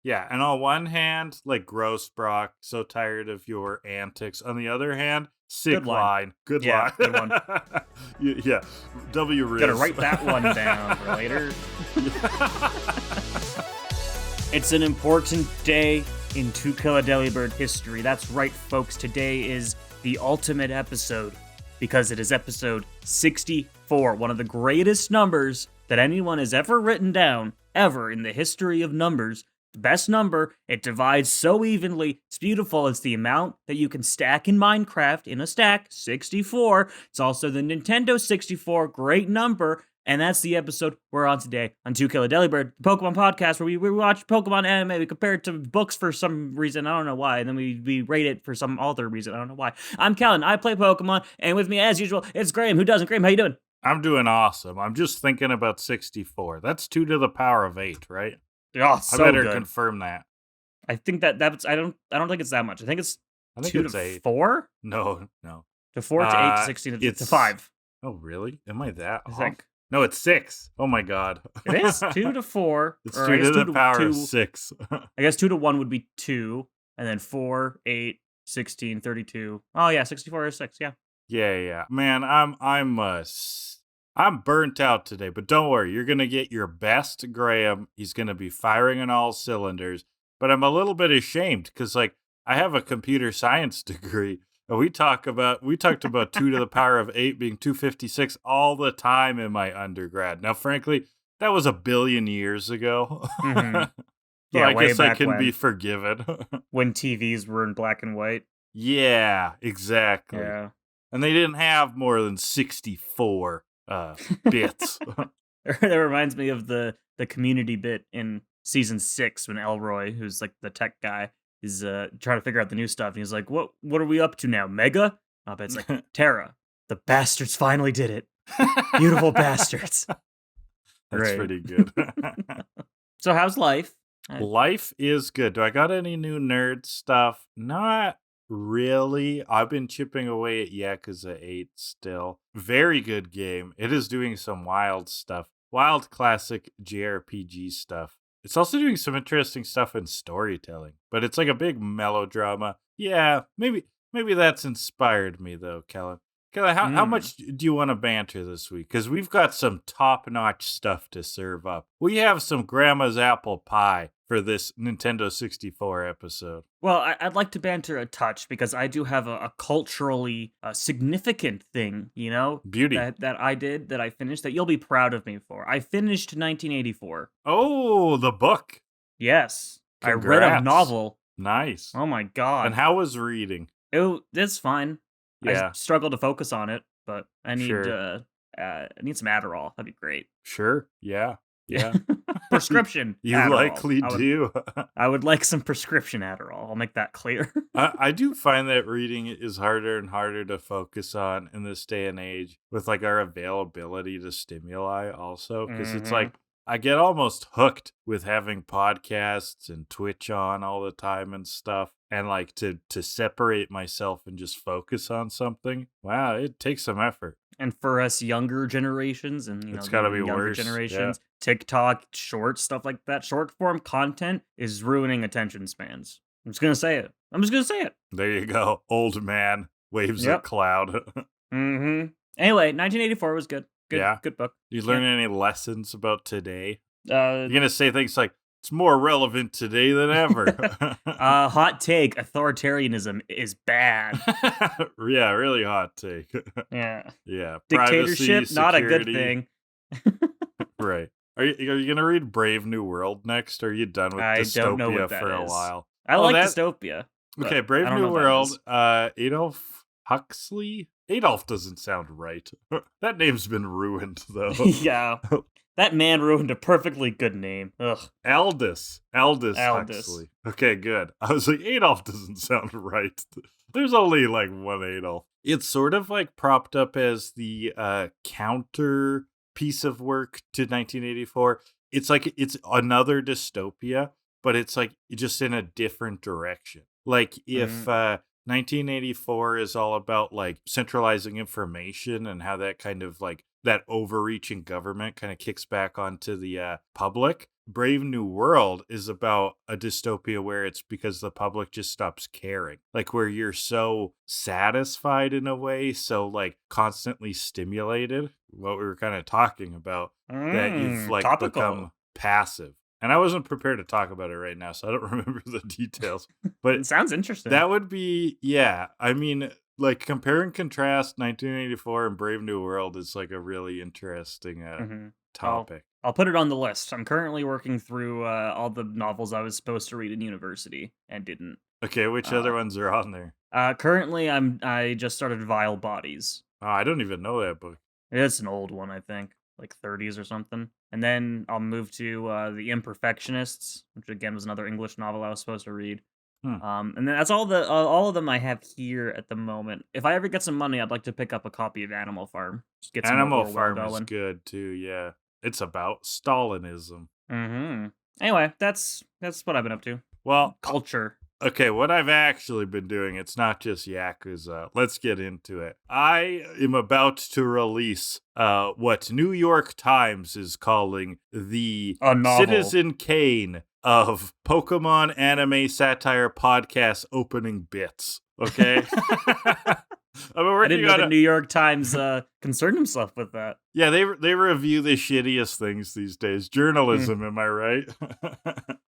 Yeah, and on one hand, like, gross, Brock, so tired of your antics. On the other hand, sick Good line. line. Good Yeah, line. good one. Yeah, W Riz. Gotta write that one down for later. It's an important day in To Kill A Delibird history. That's right, folks. Today is the ultimate episode because it is episode 64, one of the greatest numbers that anyone has ever written down, ever in the history of numbers. The best number, it divides so evenly, it's beautiful. It's the amount that you can stack in Minecraft in a stack, 64. It's also the Nintendo 64, great number. And that's the episode we're on today on To Kill A Delibird, the Pokemon podcast where we watch Pokemon anime, we compare it to books for some reason, I don't know why, and then we rate it for some other reason, I don't know why. I'm Kellan, I play Pokemon, and with me as usual, it's Graham, who doesn't. Graham, how you doing? I'm doing awesome. I'm just thinking about 64. That's 2 to the power of 8, right? Oh, so I better good. confirm that. I think that's I don't think it's that much. I think it's I think 2 it's to 8. 4? No. To 4 to 8 to 16 to 5. Oh, really? Am I that I off? think. No, it's 6. Oh my god. It is 2 to 4. It's 2 to the power of 6. I guess 2 to 1 would be 2, and then 4, 8, 16, 32. Oh yeah, 64 is 6, yeah. Yeah. Man, I'm burnt out today, but don't worry. You're going to get your best Graham. He's going to be firing on all cylinders. But I'm a little bit ashamed cuz like I have a computer science degree. And we talked about 2 to the power of 8 being 256 all the time in my undergrad. Now, frankly, that was a billion years ago. Mm-hmm. So Yeah, I guess I can when, be forgiven. When TVs were in black and white. Yeah, exactly. Yeah. And they didn't have more than 64 bits. That reminds me of the community bit in season 6 when Elroy, who's like the tech guy, is trying to figure out the new stuff. And he's like, what are we up to now? Mega? But it's like, Terra. The bastards finally did it. Beautiful bastards. That's pretty good. So how's life? Life is good. Do I got any new nerd stuff? Not really. I've been chipping away at Yakuza 8 still. Very good game. It is doing some wild stuff. Wild classic JRPG stuff. It's also doing some interesting stuff in storytelling, but it's like a big melodrama. Yeah, maybe that's inspired me though, Kellan. Kellan, how much do you want to banter this week? Because we've got some top-notch stuff to serve up. We have some grandma's apple pie for this Nintendo 64 episode. Well, I'd like to banter a touch because I do have a culturally significant thing, you know? Beauty. That I did, that I finished, that you'll be proud of me for. I finished 1984. Oh, the book. Yes. Congrats. I read a novel. Nice. Oh my god. And how was reading? It's fine. Yeah. I struggle to focus on it, but I need Sure. I need some Adderall. That'd be great. Sure. Yeah. Prescription You Adderall. likely do. I would like some prescription Adderall. I'll make that clear. I do find that reading is harder and harder to focus on in this day and age with like our availability to stimuli also. Because it's like, I get almost hooked with having podcasts and Twitch on all the time and stuff. And like to separate myself and just focus on something. Wow, it takes some effort. And for us younger generations and it's gotta be younger worse. generations, TikTok, short stuff like that, short form content is ruining attention spans. I'm just gonna say it. There you go. Old man waves a cloud. Anyway, 1984 was good. Good book. You learn any lessons about today? You're gonna say things like, it's more relevant today than ever. Hot take, authoritarianism is bad. Yeah, really hot take. Yeah. Privacy, Dictatorship, not a good security. thing. Right. Are you going to read Brave New World next, or are you done with I don't know dystopia what that for a is. while? I like dystopia. Okay, Brave New World, Adolf Huxley? Adolf doesn't sound right. That name's been ruined, though. Yeah. That man ruined a perfectly good name. Ugh. Aldous Huxley. Okay, good. I was like, Adolf doesn't sound right. There's only like one Adolf. It's sort of like propped up as the counter piece of work to 1984. It's like it's another dystopia, but it's like just in a different direction. Like if 1984 is all about like centralizing information and how that kind of like that overreaching government kind of kicks back onto the public. Brave New World is about a dystopia where it's because the public just stops caring. Like where you're so satisfied in a way, so like constantly stimulated, what we were kind of talking about, that you've like Topical. become passive. And I wasn't prepared to talk about it right now, so I don't remember the details. But It sounds interesting. that would be, yeah. I mean, like compare and contrast 1984 and Brave New World is like a really interesting hmm I'll topic. I'll put it on the list. I'm currently working through all the novels I was supposed to read in university and didn't. Okay, which other Uh, ones are on there? Currently, I just started Vile Bodies. Oh, I don't even know that book. It's an old one, I think, like 30s or something. And then I'll move to The Imperfectionists, which again was another English novel I was supposed to read. Hmm. And then that's all of them I have here at the moment. If I ever get some money, I'd like to pick up a copy of Animal Farm. Just get some more Animal Orwell Farm is going. good too, yeah. It's about Stalinism. Anyway, that's what I've been up to. Well, Culture. okay, what I've actually been doing, it's not just Yakuza. Let's get into it. I am about to release what New York Times is calling the A novel. Citizen Kane of Pokemon anime satire podcast opening bits. Okay? I've been I didn't working know on the it. New York Times concerned himself with that. Yeah, they review the shittiest things these days. Journalism, am I right?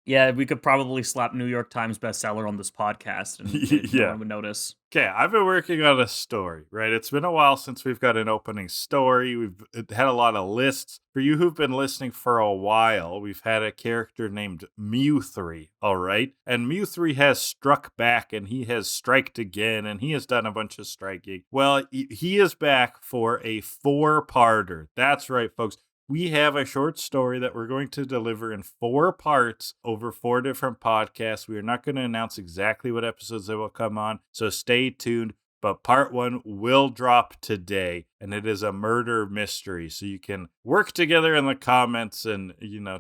Yeah, we could probably slap New York Times bestseller on this podcast and no Yeah. one would notice. Okay, I've been working on a story, right? It's been a while since we've got an opening story. We've had a lot of lists. For you who've been listening for a while, we've had a character named Mew3, all right? And Mew3 has struck back and he has striked again and he has done a bunch of striking. Well, he is back for a 4-parter. That's right, folks. We have a short story that we're going to deliver in 4 parts over 4 different podcasts. We are not going to announce exactly what episodes they will come on, so stay tuned. But part 1 will drop today, and it is a murder mystery. So you can work together in the comments and,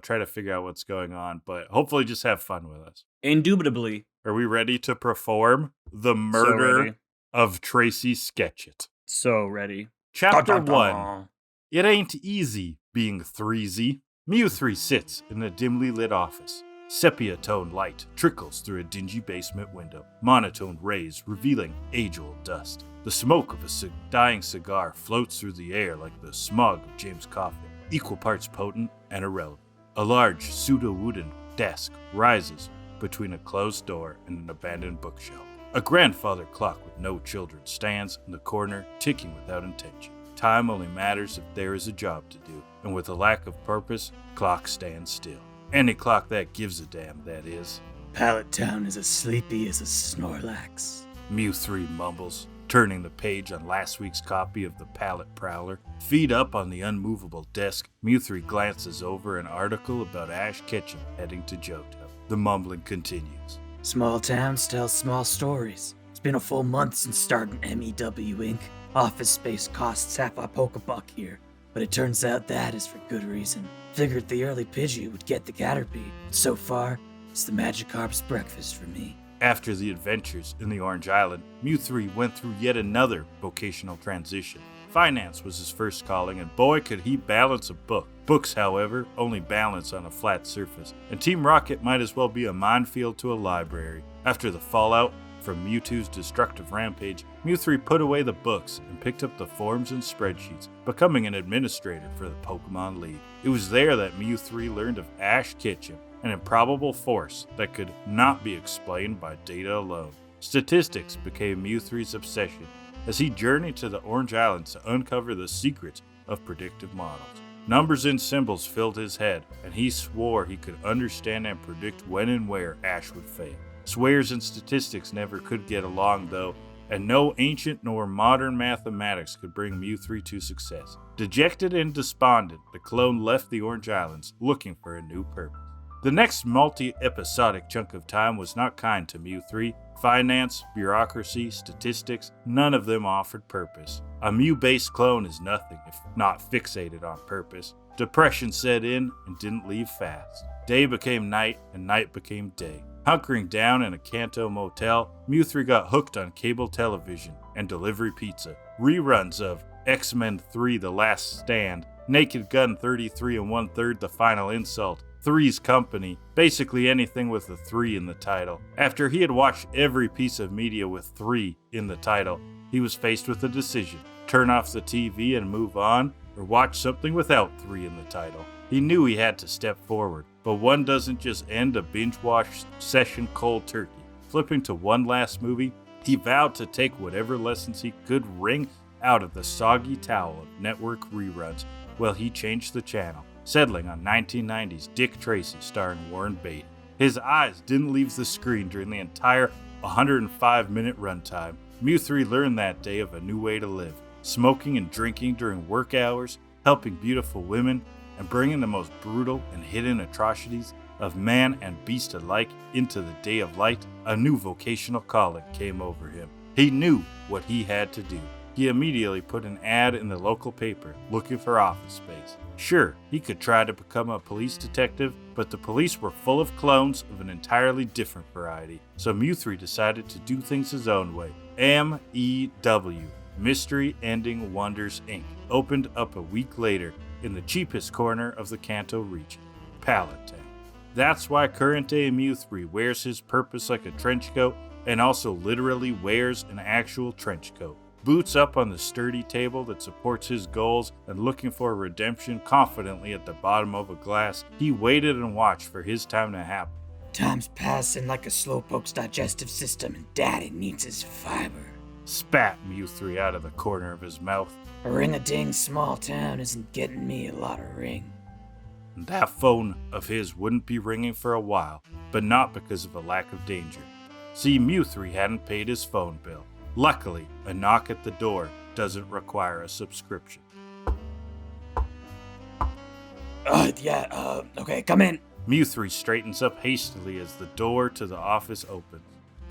try to figure out what's going on. But hopefully just have fun with us. Indubitably. Are we ready to perform the So murder ready. of Tracy Sketchit? So ready. Chapter Dun, dun, 1. dun. It ain't easy being Threezy. Mew3 sits in a dimly lit office. Sepia tone light trickles through a dingy basement window, monotone rays revealing age-old dust. The smoke of a dying cigar floats through the air like the smog of James Coffin, equal parts potent and irrelevant. A large pseudo-wooden desk rises between a closed door and an abandoned bookshelf. A grandfather clock with no children stands in the corner, ticking without intention. Time only matters if there is a job to do, and with a lack of purpose, clock stands still. Any clock that gives a damn, that is. Pallet Town is as sleepy as a Snorlax. Mew3 mumbles, turning the page on last week's copy of the Pallet Prowler. Feet up on the unmovable desk, Mew3 glances over an article about ashketchum heading to Johto. The mumbling continues. Small towns tell small stories. It's been a full month since starting MEW Inc. Office space costs half a pokebuck here, but it turns out that is for good reason. Figured the early Pidgey would get the Caterpie. So far, it's the Magikarp's breakfast for me. After the adventures in the Orange Island, Mew3 went through yet another vocational transition. Finance was his first calling, and boy could he balance a book. Books, however, only balance on a flat surface, and Team Rocket might as well be a minefield to a library. After the fallout from Mewtwo's destructive rampage, Mew3 put away the books and picked up the forms and spreadsheets, becoming an administrator for the Pokemon League. It was there that Mew3 learned of ashketchum, an improbable force that could not be explained by data alone. Statistics became Mew3's obsession as he journeyed to the Orange Islands to uncover the secrets of predictive models. Numbers and symbols filled his head, and he swore he could understand and predict when and where Ash would fail. Swears and statistics never could get along, though, and no ancient nor modern mathematics could bring Mew3 to success. Dejected and despondent, the clone left the Orange Islands, looking for a new purpose. The next multi-episodic chunk of time was not kind to Mew3. Finance, bureaucracy, statistics, none of them offered purpose. A Mew-based clone is nothing if not fixated on purpose. Depression set in and didn't leave fast. Day became night and night became day. Hunkering down in a Kanto motel, Mew3 got hooked on cable television and delivery pizza. Reruns of X-Men 3 The Last Stand, Naked Gun 33 1/3 The Final Insult, Three's Company, basically anything with a 3 in the title. After he had watched every piece of media with 3 in the title, he was faced with a decision: turn off the TV and move on, or watch something without 3 in the title. He knew he had to step forward, but one doesn't just end a binge-watch session cold turkey. Flipping to one last movie, he vowed to take whatever lessons he could wring out of the soggy towel of network reruns while he changed the channel, settling on 1990's Dick Tracy starring Warren Beatty. His eyes didn't leave the screen during the entire 105-minute runtime. Mew3 learned that day of a new way to live: smoking and drinking during work hours, helping beautiful women, and bringing the most brutal and hidden atrocities of man and beast alike into the day of light. A new vocational calling came over him. He knew what he had to do. He immediately put an ad in the local paper looking for office space. Sure, he could try to become a police detective, but the police were full of clones of an entirely different variety, so Mew3 decided to do things his own way. MEW, Mystery Ending Wonders Inc., opened up a week later in the cheapest corner of the Kanto region, Palatine. That's why current-day Mew3 wears his purpose like a trench coat, and also literally wears an actual trench coat. Boots up on the sturdy table that supports his goals and looking for redemption confidently at the bottom of a glass, he waited and watched for his time to happen. Time's passing like a slowpoke's digestive system, and Daddy needs his fiber. Spat Mew3 out of the corner of his mouth. A ring-a-ding small town isn't getting me a lot of ring. And that phone of his wouldn't be ringing for a while, but not because of a lack of danger. See, Mew3 hadn't paid his phone bill. Luckily, a knock at the door doesn't require a subscription. Okay, come in. Mew3 straightens up hastily as the door to the office opens.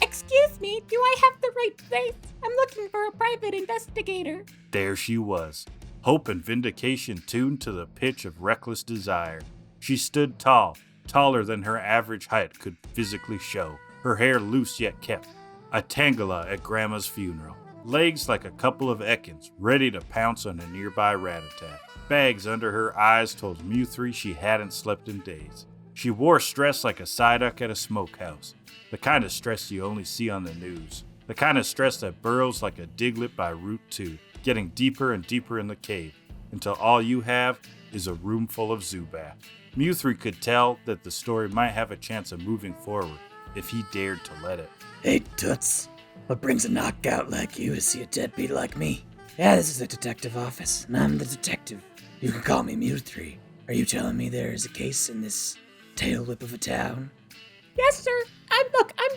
Excuse me, do I have the right place? I'm looking for a private investigator. There she was, hope and vindication tuned to the pitch of reckless desire. She stood tall, taller than her average height could physically show, her hair loose yet kept, a Tangela at Grandma's funeral. Legs like a couple of Ekans, ready to pounce on a nearby rat-a-tat. Bags under her eyes told Mew3 she hadn't slept in days. She wore stress like a Psyduck at a smokehouse, the kind of stress you only see on the news, the kind of stress that burrows like a Diglett by Route 2, getting deeper and deeper in the cave, until all you have is a room full of Zubat. Mew3 could tell that the story might have a chance of moving forward if he dared to let it. Hey, Toots. What brings a knockout like you to see a deadbeat like me? Yeah, this is a detective office, and I'm the detective. You can call me Mew3. Are you telling me there is a case in this tail whip of a town? Yes, sir. I'm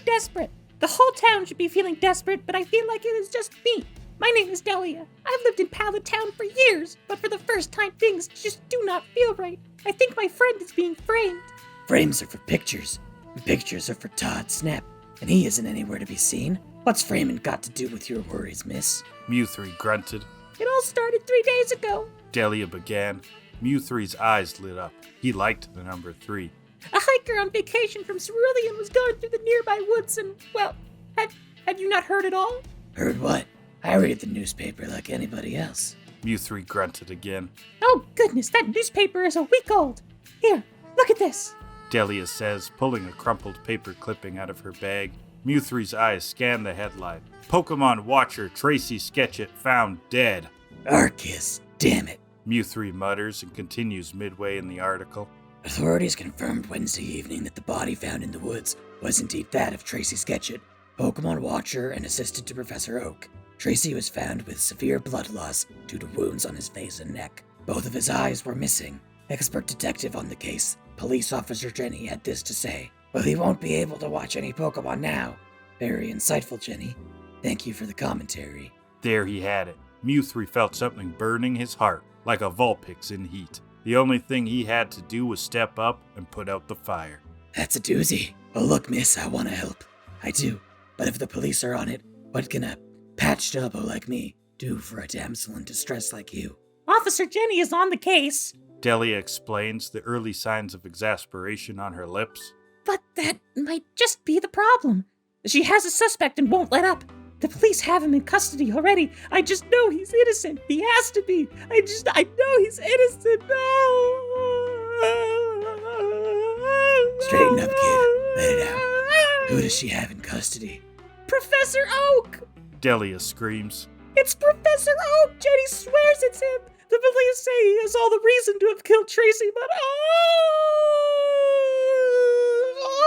desperate. The whole town should be feeling desperate, but I feel like it is just me. My name is Delia. I've lived in Palatown for years, but for the first time things just do not feel right. I think my friend is being framed. Frames are for pictures, and pictures are for Todd Snap, and he isn't anywhere to be seen. What's framing got to do with your worries, miss? Mew3 grunted. It all started 3 days ago. Delia began. Mew3's eyes lit up. He liked the number 3. A hiker on vacation from Cerulean was going through the nearby woods and, well, have you not heard at all? Heard what? I read the newspaper like anybody else. Mew3 grunted again. Oh, goodness, that newspaper is a week old. Here, look at this. Delia says, pulling a crumpled paper clipping out of her bag. Mew3's eyes scan the headline. Pokemon watcher Tracy Sketchit found dead. Arceus, damn it. Mew3 mutters and continues midway in the article. Authorities confirmed Wednesday evening that the body found in the woods was indeed that of Tracy Sketchit, Pokemon watcher and assistant to Professor Oak. Tracy was found with severe blood loss due to wounds on his face and neck. Both of his eyes were missing. Expert detective on the case, Police Officer Jenny, had this to say. Well, he won't be able to watch any Pokemon now. Very insightful, Jenny. Thank you for the commentary. There he had it. Mew3 felt something burning his heart, like a Vulpix in heat. The only thing he had to do was step up and put out the fire. That's a doozy. Well, look, miss, I want to help. I do. But if the police are on it, what can a patched elbow like me do for a damsel in distress like you? Officer Jenny is on the case. Delia explains, the early signs of exasperation on her lips. But that might just be the problem. She has a suspect and won't let up. The police have him in custody already. I just know he's innocent. He has to be. I know he's innocent. No. Straighten up, kid. Let it out. Who does she have in custody? Professor Oak! Delia screams. It's Professor Oak! Jenny swears it's him! The police say he has all the reason to have killed Tracy, but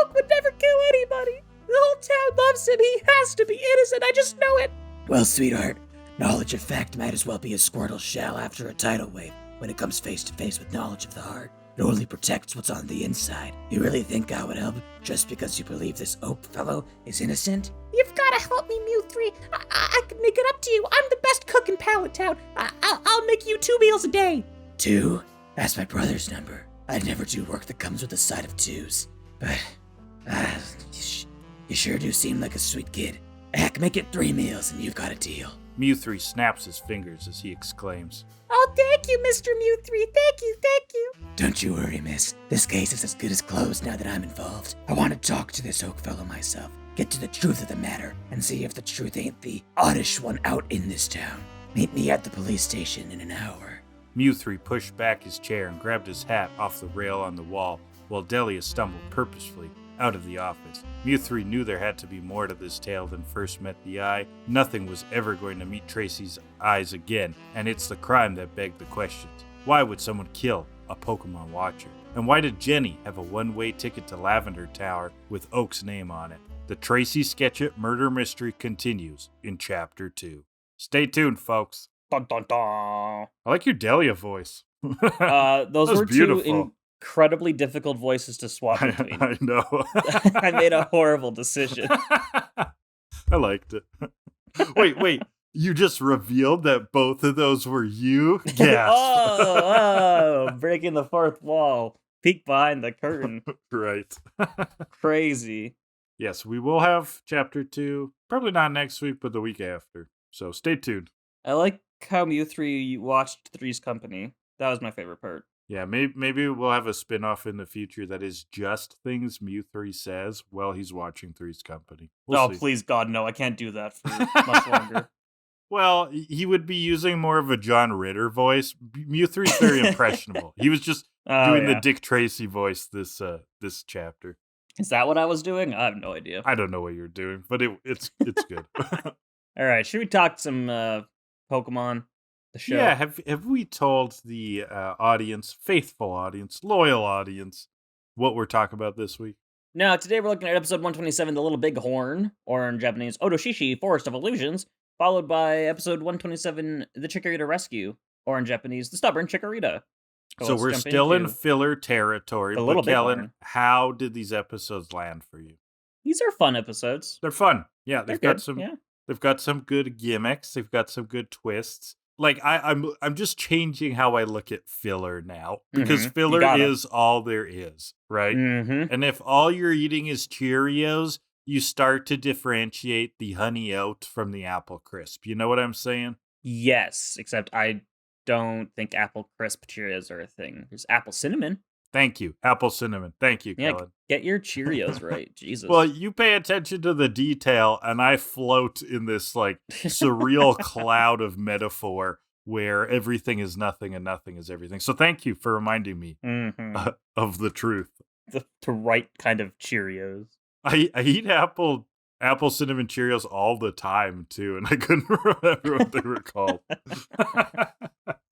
Oak would never kill anybody! The whole town loves him! He has to be innocent! I just know it! Well, sweetheart, knowledge of fact might as well be a Squirtle shell after a tidal wave when it comes face to face with knowledge of the heart. It only protects what's on the inside. You really think I would help just because you believe this Oak fellow is innocent? You've gotta help me, Mew3. I can make it up to you. I'm the best cook in Pallet Town. I'll make you 2 meals a day. 2? That's my brother's number. I'd never do work that comes with a side of 2s. But, you sure do seem like a sweet kid. Heck, make it 3 meals and you've got a deal. Mew3 snaps his fingers as he exclaims. Oh, thank you, Mr. Mew3. Thank you. Don't you worry, miss. This case is as good as closed now that I'm involved. I want to talk to this Oak fellow myself, get to the truth of the matter, and see if the truth ain't the oddish one out in this town. Meet me at the police station in an hour. Mew3 pushed back his chair and grabbed his hat off the rail on the wall, while Delia stumbled purposefully out of the office. Mew3 knew there had to be more to this tale than first met the eye. Nothing was ever going to meet Tracy's eyes again, and it's the crime that begged the questions. Why would someone kill a Pokemon watcher? And why did Jenny have a one-way ticket to Lavender Tower with Oak's name on it? The Tracy Sketchup murder mystery continues in Chapter 2. Stay tuned, folks. Dun, dun, dun. I like your Delia voice. Those was were beautiful. two incredibly difficult voices to swap between. I know. I made a horrible decision. I liked it. Wait. You just revealed that both of those were you? Yes. oh, breaking the fourth wall. Peek behind the curtain. Right. Crazy. Yes, we will have Chapter 2. Probably not next week, but the week after. So stay tuned. I like how Mew3 watched Three's Company. That was my favorite part. Yeah, maybe we'll have a spin-off in the future that is just things Mew3 says while he's watching Three's Company. We'll see. Please, God, no. I can't do that for much longer. Well, he would be using more of a John Ritter voice. Mew3 is very impressionable. He was just doing the Dick Tracy voice this chapter. Is that what I was doing? I have no idea. I don't know what you're doing, but it's good. All right, should we talk some Pokemon? The show? Yeah, have we told the audience, faithful audience, loyal audience, what we're talking about this week? No, today we're looking at episode 127, The Little Big Horn, or in Japanese, Odoshishi, Forest of Illusions, followed by episode 127, The Chikorita Rescue, or in Japanese, The Stubborn Chikorita. So we're still in filler territory, but Kellan, how did these episodes land for you? These are fun episodes. They're fun. Yeah, they've got some good gimmicks, they've got some good twists. Like I'm just changing how I look at filler now, because filler is all there is, right? And if all you're eating is Cheerios, you start to differentiate the honey oat from the apple crisp. You know what I'm saying? Yes, except I don't think apple crisp Cheerios are a thing. There's apple cinnamon. Thank you. Apple cinnamon. Thank you, Kellan. Get your Cheerios right. Jesus. Well, you pay attention to the detail, and I float in this like surreal cloud of metaphor where everything is nothing and nothing is everything. So thank you for reminding me of the truth. The right kind of Cheerios. I eat apple cinnamon Cheerios all the time, too, and I couldn't remember what they were called.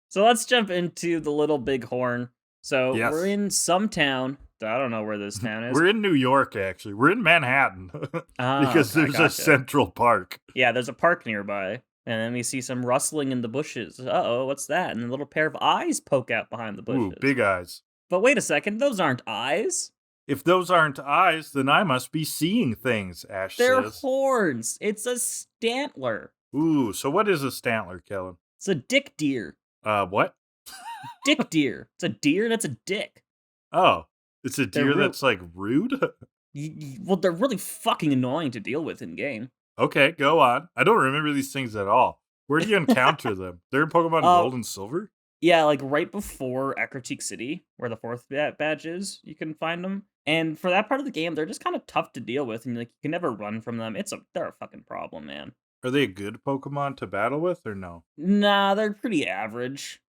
So let's jump into The Little Big Horn. So we're in some town. I don't know where this town is. We're in New York, actually. We're in Manhattan. Because there's a Central Park. Yeah, there's a park nearby. And then we see some rustling in the bushes. Uh-oh, what's that? And a little pair of eyes poke out behind the bushes. Ooh, big eyes. But wait a second, those aren't eyes. If those aren't eyes, then I must be seeing things, Ash They're says. horns. It's a Stantler. Ooh, so what is a Stantler, Kellan? It's a dick deer. What? Dick deer. It's a deer that's a dick. Oh, it's a deer that's, like, rude? Well, they're really fucking annoying to deal with in-game. Okay, go on. I don't remember these things at all. Where do you encounter them? They're in Pokemon Gold and Silver? Yeah, like right before Ecruteak City, where the 4th badge is, you can find them. And for that part of the game, they're just kind of tough to deal with, and like you can never run from them. They're a fucking problem, man. Are they a good Pokemon to battle with, or no? Nah, they're pretty average.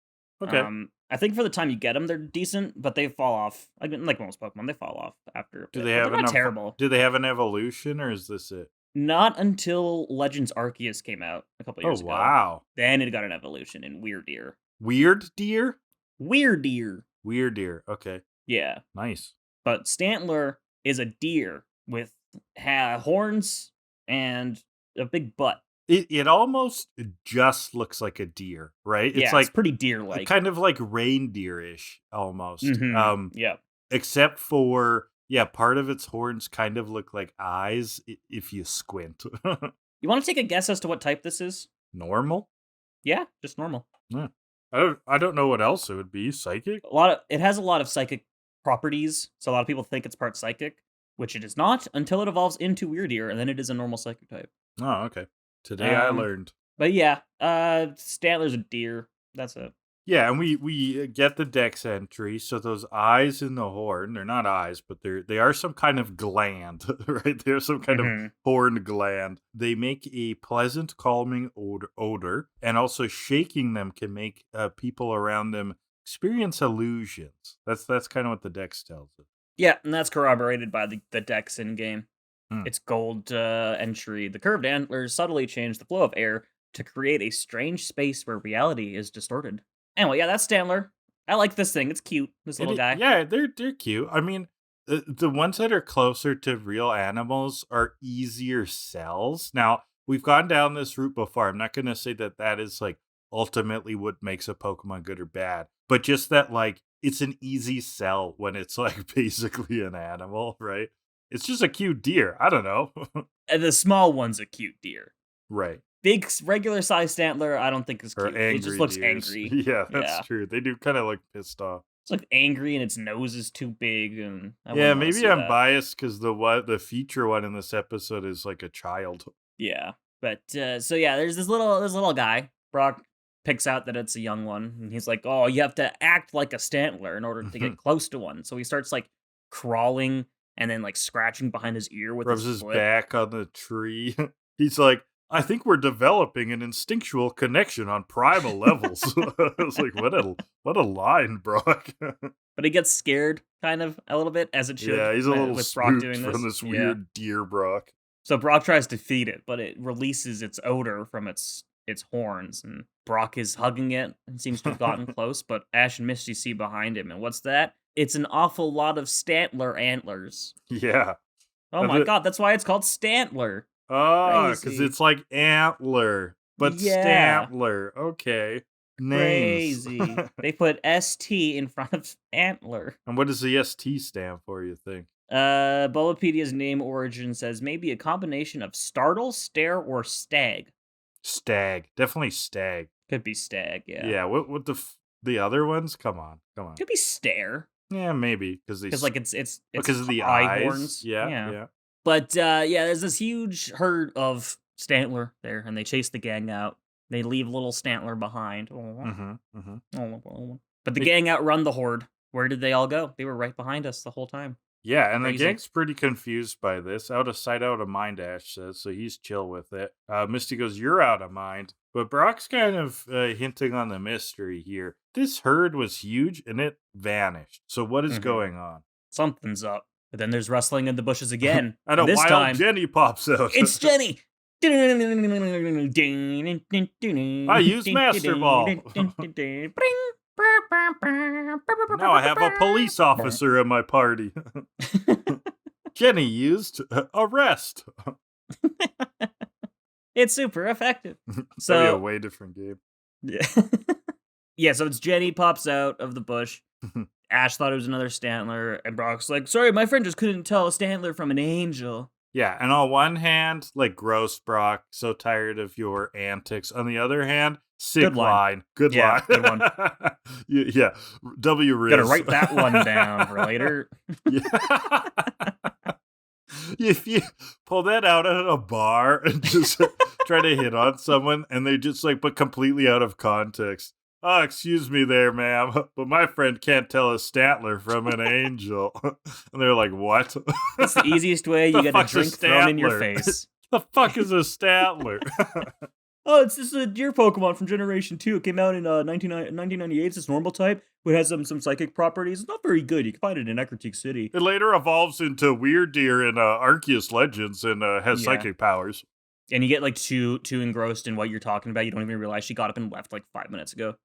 Okay. I think for the time you get them, they're decent, but they fall off. Like most Pokemon, they fall off after a bit. Do they But have they're not enough? terrible. Do they have an evolution, or is this it? Not until Legends Arceus came out a couple years Oh ago. wow! Then it got an evolution in Weirdeer. Weird deer. Weirdeer. Weird deer. Okay, Yeah. nice. But Stantler is a deer with horns and a big butt. It almost just looks like a deer, right? Yeah, It's like it's pretty deer-like. kind of like reindeer-ish almost. Yeah. Except for part of its horns kind of look like eyes if you squint. You want to take a guess as to what type this is? Normal? Yeah, just normal. Yeah. I don't know what else it would be. Psychic? It has a lot of psychic properties, so a lot of people think it's part psychic, which it is not until it evolves into Weirdeer, and then it is a normal psychic type. Oh, okay. Today I learned. But yeah, Stantler's a deer. That's it. Yeah, and we get the dex entry. So those eyes in the horn, they're not eyes, but they are some kind of gland, right? They're some kind of horn gland. They make a pleasant, calming odor, and also shaking them can make people around them experience illusions. That's kind of what the dex tells us. Yeah, and that's corroborated by the dex in game. Its gold entry. The curved antlers subtly change the flow of air to create a strange space where reality is distorted. Anyway, yeah, that's Stantler. I like this thing. It's cute. This little guy. Yeah, they're cute. I mean, the ones that are closer to real animals are easier sells. Now, we've gone down this route before. I'm not going to say that is like ultimately what makes a Pokemon good or bad, but just that like it's an easy sell when it's like basically an animal, right? It's just a cute deer. I don't know. And the small one's a cute deer. Right. Big, regular size Stantler, I don't think is cute. It just looks angry. Yeah, that's true. They do kind of look pissed off. It's like angry and its nose is too big. And maybe I'm biased because the feature one in this episode is like a child. Yeah. But, so yeah, there's this little guy. Brock picks out that it's a young one. And he's like, oh, you have to act like a Stantler in order to get close to one. So he starts like crawling and then like scratching behind his ear with rubs his his foot. back on the tree. He's like, I think we're developing an instinctual connection on primal levels. I was like, what a line, Brock. But he gets scared kind of a little bit, as it should. Yeah, he's a little with Brock spooked doing this. from this weird deer Brock. So Brock tries to feed it, but it releases its odor from its horns, and Brock is hugging it and seems to have gotten close, but Ash and Misty see behind him, and what's that? It's an awful lot of Stantler antlers. Yeah. Oh my god, that's why it's called Stantler. Oh, because it's like antler, but Stantler. Okay. Names. Crazy. They put ST in front of antler. And what does the ST stand for, you think? Bulbapedia's name origin says maybe a combination of startle, stare, or stag. Stag. Definitely stag. Could be stag, yeah. Yeah, what the other ones? Come on. Could be stare. Yeah, maybe because like it's because of the eye eyes. horns. Yeah. But there's this huge herd of Stantler there, and they chase the gang out. They leave little Stantler behind. But the gang outrun the horde. Where did they all go? They were right behind us the whole time. Yeah, and Crazy. the gang's pretty confused by this. Out of sight, out of mind, Ash says, so he's chill with it. Misty goes, you're out of mind. But Brock's kind of hinting on the mystery here. This herd was huge, and it vanished. So what is going on? Something's up. But then there's rustling in the bushes again. And a wild time, Jenny pops out. It's Jenny! I use Master Ball. Now I have a police officer in my party. Jenny used arrest. It's super effective. So that'd be a way different game. Yeah. Yeah, so it's Jenny pops out of the bush. Ash thought it was another Stantler, and Brock's like, sorry, my friend just couldn't tell a Stantler from an angel. Yeah, and on one hand, like, gross, Brock, so tired of your antics. On the other hand, sick good line. Good line. Good one. Yeah, W Riz. Gotta write that one down for later. Yeah. If you pull that out at a bar and just try to hit on someone, and they just, like, but completely out of context. Oh, excuse me there, ma'am, but my friend can't tell a Stantler from an angel. And they're like, what? That's the easiest way. You get a drink thrown in your face. The fuck is a Stantler? oh, it's this deer Pokemon from Generation 2. It came out in 1998. It's this normal type. It has some psychic properties. It's not very good. You can find it in Ecruteak City. It later evolves into Weird Deer in Arceus Legends and has psychic powers. And you get like too engrossed in what you're talking about. You don't even realize she got up and left like 5 minutes ago.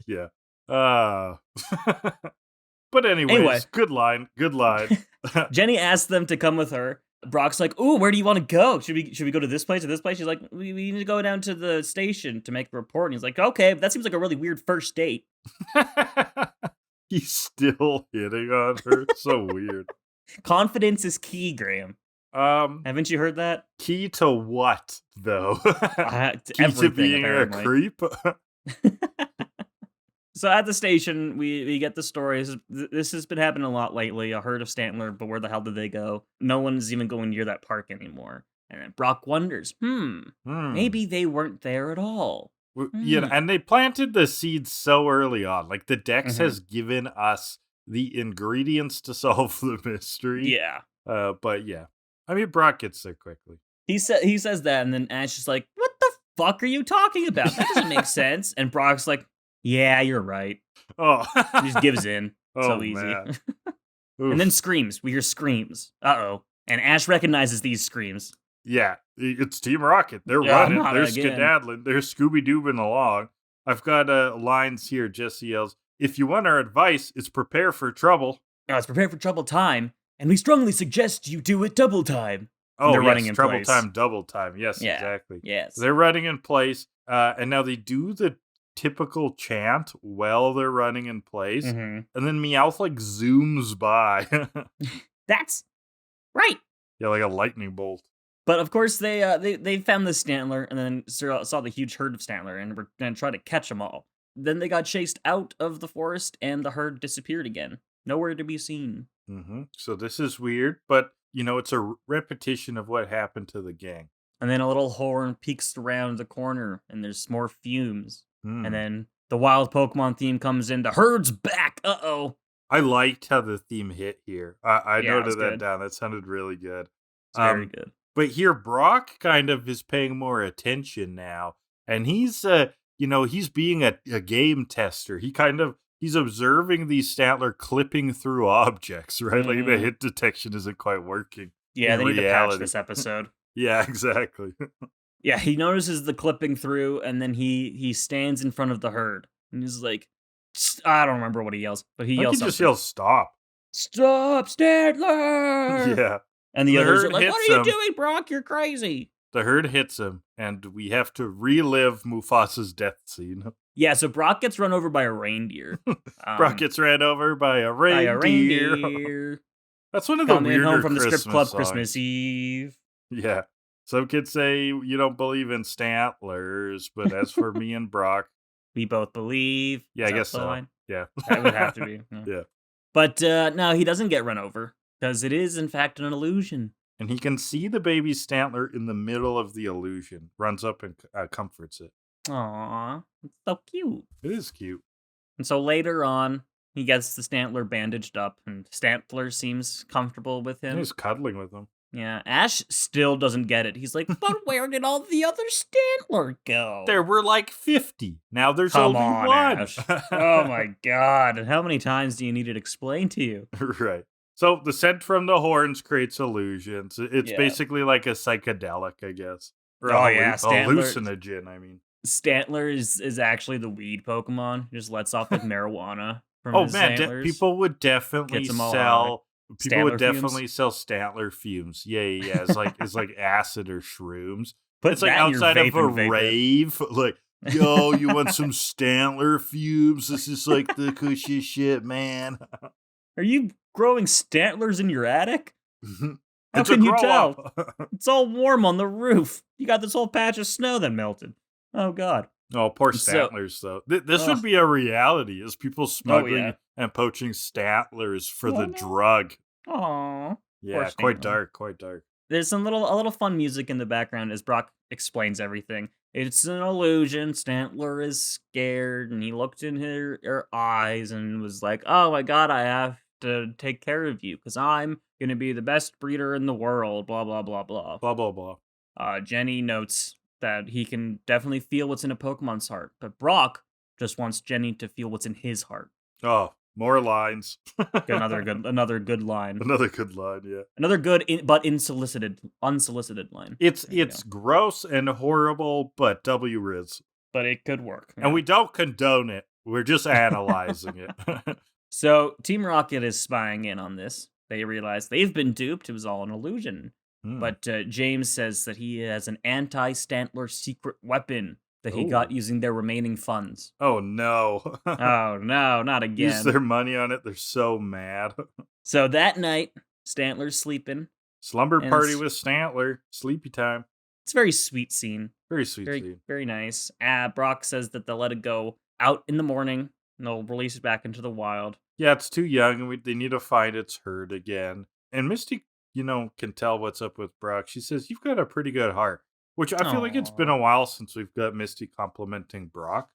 Yeah. But anyways, good line. Good line. Jenny asked them to come with her. Brock's like, "Ooh, where do you want to go? Should we go to this place or this place?" She's like, we need to go down to the station to make a report. And he's like, "Okay, but that seems like a really weird first date." He's still hitting on her. So weird. Confidence is key, Graham. Haven't you heard that? Key to what, though? Key to being apparently. a creep? So at the station, we get the stories. This has been happening a lot lately. I heard of Stantler, but where the hell did they go? No one's even going near that park anymore. And then Brock wonders, maybe they weren't there at all. Yeah, and they planted the seeds so early on. Like, the Dex has given us the ingredients to solve the mystery. Yeah. But yeah. I mean, Brock gets there quickly. He says that, and then Ash is like, "What the fuck are you talking about? That doesn't make sense." And Brock's like, "Yeah, you're right." Oh. He just gives in. So easy. Man. And then screams. We hear screams. Uh-oh. And Ash recognizes these screams. Yeah, it's Team Rocket. They're running. They're skedaddling. They're Scooby-Doobing along. I've got lines here. Jesse yells, "If you want our advice, it's prepare for trouble." Oh, it's prepare for trouble time. And we strongly suggest you do it double time. Oh, they're yes, running in trouble place. time, double time. Yes, Yeah. exactly. Yes. They're running in place. And now they do the typical chant while they're running in place. And then Meowth, like, zooms by. That's right. Yeah, like a lightning bolt. But of course, they found the Stantler and then saw the huge herd of Stantler and were going to try to catch them all. Then they got chased out of the forest and the herd disappeared again. Nowhere to be seen. So this is weird, but, it's a repetition of what happened to the gang. And then a little horn peeks around the corner and there's more fumes. And then the wild Pokemon theme comes in. The herd's back. Uh-oh. I liked how the theme hit here. I noted that good. down. That sounded really good. It's very good. But here, Brock kind of is paying more attention now. And he's, he's being a game tester. He's observing these Stantler clipping through objects, right? Like the hit detection isn't quite working. Yeah, they need to patch this episode. Yeah, exactly. Yeah, he notices the clipping through, and then he stands in front of the herd. And he's like, I don't remember what he yells, but he yells something. He just yells, "Stop. Stop, Stantler!" Yeah. And the others are like, "What are you doing, Brock? You're crazy." The herd hits him, and we have to relive Mufasa's death scene. Yeah, so Brock gets run over by a reindeer. Brock gets ran over by a reindeer. That's one of the weirder home from the Christmas strip club songs. Christmas Eve. Yeah. Some kids say you don't believe in Stantlers, but as for me and Brock, we both believe. Yeah, I guess so. Line? Yeah. That would have to be. Yeah. But no, he doesn't get run over, because it is, in fact, an illusion. And he can see the baby Stantler in the middle of the illusion, runs up and comforts it. Aww, it's so cute. It is cute. And so later on, he gets the Stantler bandaged up, and Stantler seems comfortable with him. He's cuddling with him. Yeah, Ash still doesn't get it. He's like, "But where did all the other Stantler go?" There were like 50. Now there's Come only on, one. Ash. Oh my god. And how many times do you need it explained to you? Right. So the scent from the horns creates illusions. It's basically like a psychedelic, I guess. Or hallucinogen, I mean. Stantler is actually the weed Pokemon. He just lets off like marijuana from his antlers. People would definitely sell. People Stantler would definitely fumes? sell Stantler fumes. Yeah. It's like acid or shrooms. Put It's like that in your outside of a vape and vape it. rave. Like, yo, you want some Stantler fumes? This is like the cushy shit, man. Are you growing Stantlers in your attic? How It's a can you grow tell? up. It's all warm on the roof. You got this whole patch of snow that melted. Oh god. Oh, poor So- Stantlers, though. This would be a reality, is people smuggling yeah. and poaching Stantlers for Oh, the no. drug. Aww. Yeah, Stantler. quite dark. There's a little fun music in the background as Brock explains everything. It's an illusion. Stantler is scared, and he looked in her eyes and was like, "Oh my god, I have to take care of you because I'm gonna be the best breeder in the world." Blah blah blah blah. Blah, blah, blah. Jenny notes that he can definitely feel what's in a Pokemon's heart. But Brock just wants Jenny to feel what's in his heart. Oh, more lines. Another good line. Another good line, yeah. Another good but unsolicited line. It's gross and horrible, but W Riz. But it could work. And we don't condone it. We're just analyzing it. So Team Rocket is spying in on this. They realize they've been duped. It was all an illusion. But James says that he has an anti-Stantler secret weapon that he got using their remaining funds. Oh, no. Oh, no, not again. Use their money on it. They're so mad. So that night, Stantler's sleeping. Slumber party with Stantler. Sleepy time. It's a very sweet scene. Very sweet scene. Very nice. Brock says that they'll let it go out in the morning, and they'll release it back into the wild. Yeah, it's too young, and they need to find its herd again. And Misty, can tell what's up with Brock. She says, you've got a pretty good heart. Which I feel like it's been a while since we've got Misty complimenting Brock.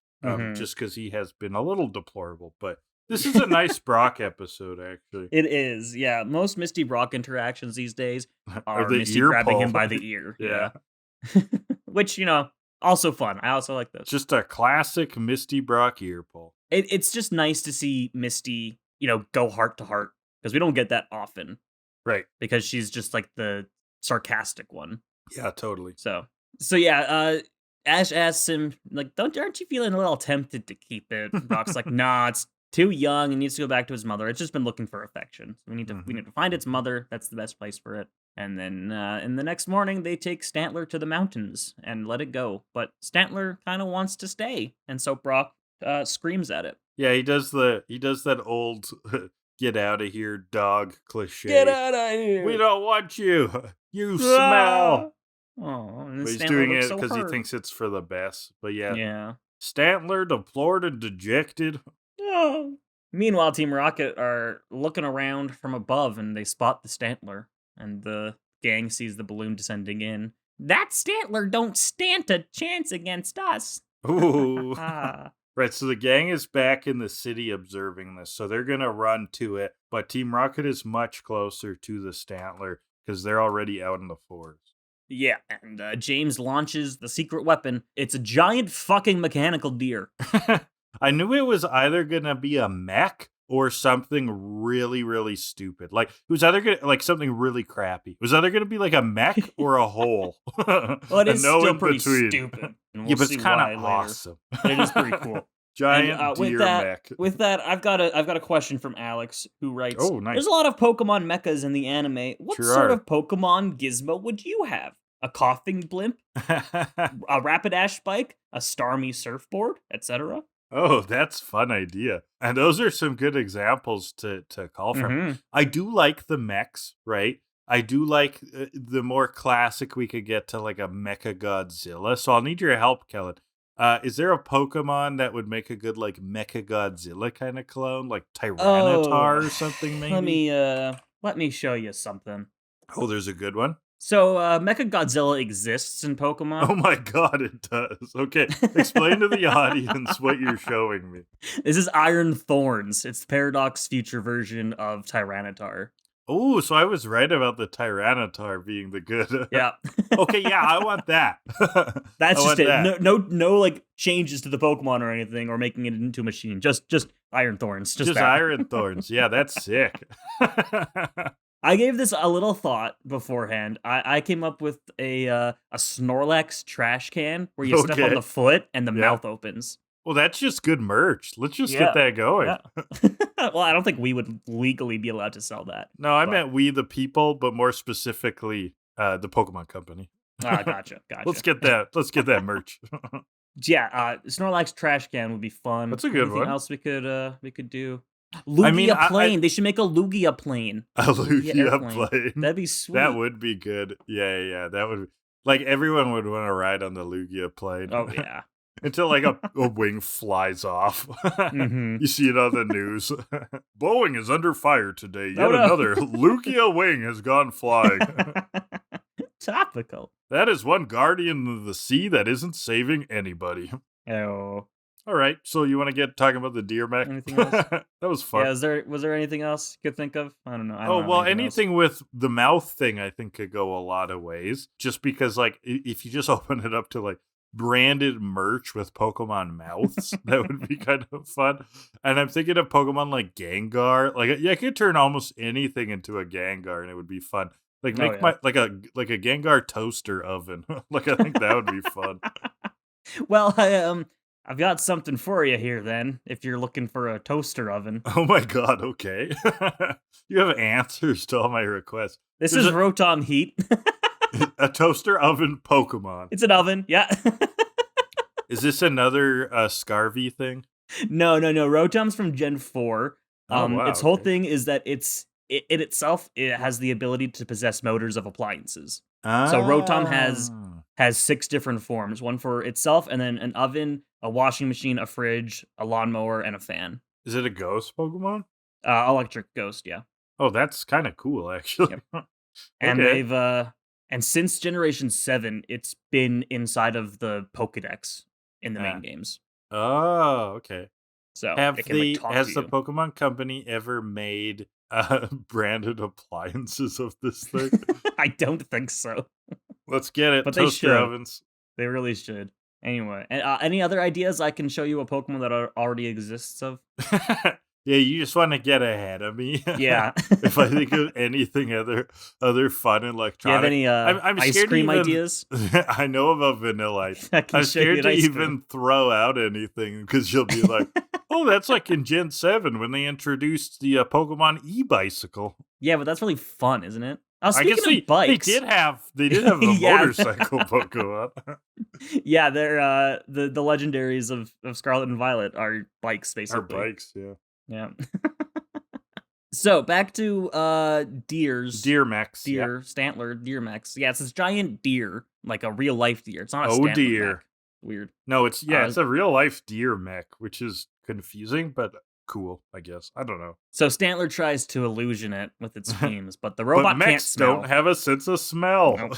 Just because he has been a little deplorable. But this is a nice Brock episode, actually. It is, yeah. Most Misty Brock interactions these days are the Misty ear grabbing pull. him by the ear. Yeah. Which, also fun. I also like this. Just a classic Misty Brock ear pull. It's just nice to see Misty, go heart to heart. Because we don't get that often. Right. Because she's just like the sarcastic one. Yeah, totally. So yeah, Ash asks him, like, aren't you feeling a little tempted to keep it? Brock's like, nah, it's too young. It needs to go back to his mother. It's just been looking for affection. So we need to find its mother. That's the best place for it. And then in the next morning, they take Stantler to the mountains and let it go. But Stantler kind of wants to stay, and so Brock screams at it. Yeah, he does that old get out of here dog cliche. Get out of here! We don't want you. You smell. Oh, but he's doing it because he thinks it's for the best. But yeah. Stantler, deplored and dejected. Oh. Meanwhile, Team Rocket are looking around from above, and they spot the Stantler. And the gang sees the balloon descending in. That Stantler don't stand a chance against us. Ooh. Right, so the gang is back in the city observing this, so they're going to run to it. But Team Rocket is much closer to the Stantler because they're already out in the forest. Yeah, and James launches the secret weapon. It's a giant fucking mechanical deer. I knew it was either going to be a mech or something really, really stupid. Like, it was either something really crappy. It was either going to be like a mech or a hole. Well, it is still pretty stupid. Yeah, but it's kind of awesome. But it is pretty cool. Giant deer mech. With that, I've got a question from Alex, who writes, oh, nice. There's a lot of Pokemon mechas in the anime. What sort of Pokemon gizmo would you have? A coughing blimp? A Rapidash spike? A Starmie surfboard? Etc.? Oh, that's a fun idea. And those are some good examples to call from. I do like the mechs, right? I do like the more classic we could get to like a Mecha Godzilla. So I'll need your help, Kellan. Is there a Pokemon that would make a good like Mecha Godzilla kind of clone? Like Tyranitar or something maybe? Let me show you something. Oh, there's a good one. So, Mecha Godzilla exists in Pokemon. Oh my god, it does. Okay, explain to the audience what you're showing me. This is Iron Thorns. It's the Paradox future version of Tyranitar. Oh, so I was right about the Tyranitar being the good. Yeah. Okay, yeah, I want that. That's just it. That. No, like changes to the Pokemon or anything, or making it into a machine. Just Iron Thorns. Just Iron Thorns. Yeah, that's sick. I gave this a little thought beforehand. I came up with a Snorlax trash can where you step on the foot and the mouth opens. Well, that's just good merch. Let's just get that going. Yeah. Well, I don't think we would legally be allowed to sell that. No, I meant we the people, but more specifically the Pokemon Company. Ah, gotcha. Let's get that merch. Yeah, Snorlax trash can would be fun. That's a good one. Anything else we could do? Lugia plane. They should make a Lugia plane. A Lugia plane. That'd be sweet. That would be good. Yeah. That would, like, everyone would want to ride on the Lugia plane. Oh yeah. Until like a wing flies off. You see it on the news. Boeing is under fire today. Yet another Lugia wing has gone flying. Topical. That is one guardian of the sea that isn't saving anybody. Oh. All right. So you want to get talking about the deer mech? Anything else? That was fun. Yeah, was there anything else you could think of? I don't know. I don't Oh, have well, anything else. anything with the mouth thing, I think, could go a lot of ways. Just because, like, if you just open it up to, like, branded merch with Pokemon mouths, that would be kind of fun. And I'm thinking of Pokemon like Gengar. Like, yeah, I could turn almost anything into a Gengar, and it would be fun. Like, Oh, make yeah. my like a Gengar toaster oven. Like, I think that would be fun. Well, I've got something for you here then, if you're looking for a toaster oven. Oh my god, okay. You have answers to all my requests. This There's is Rotom Heat. a toaster oven Pokemon. It's an oven, yeah. Is this another Scarvy thing? No. Rotom's from Gen 4. Oh, wow, Its whole okay. thing is that it itself it has the ability to possess motors of appliances. So Rotom has 6 different forms, one for itself, and then an oven, a washing machine, a fridge, a lawnmower, and a fan. Is it a ghost Pokemon? Electric Ghost, yeah. Oh, that's kind of cool, actually. Yep. And Okay. and since Generation 7, it's been inside of the Pokedex in the Yeah. main games. Oh, okay. So Have it can like talk has to the you. Pokemon Company ever made branded appliances of this thing? I don't think so. Let's get it. But they Toaster should. ovens. They really should. Anyway, any other ideas I can show you a Pokemon that already exists of? Yeah, you just want to get ahead of me. Yeah. If I think of anything other fun Do you have electronic, any I'm ice scared to cream even- ideas? I know about Vanilla Ice. I can I'm show you scared an to ice even cream. throw out anything because you'll be like, "Oh, that's like in Gen 7 when they introduced the Pokemon e-bicycle." Yeah, but that's really fun, isn't it? I Speaking guess of bikes, they did have a Yeah. motorcycle Pokemon. yeah, they're the legendaries of Scarlet and Violet are bikes, Our basically. bikes, yeah. Yeah. So back to deers. Deer mechs. yeah. Deer, Stantler, deer mechs. Yeah, it's this giant deer, like a real life deer. It's not a Oh, Stantler deer. mech. Weird. No, it's Uh, it's a real life deer mech, which is confusing but cool, I guess. I don't know. So Stantler tries to illusion it with its beams, but the But robot can't mechs smell. don't have a sense of smell.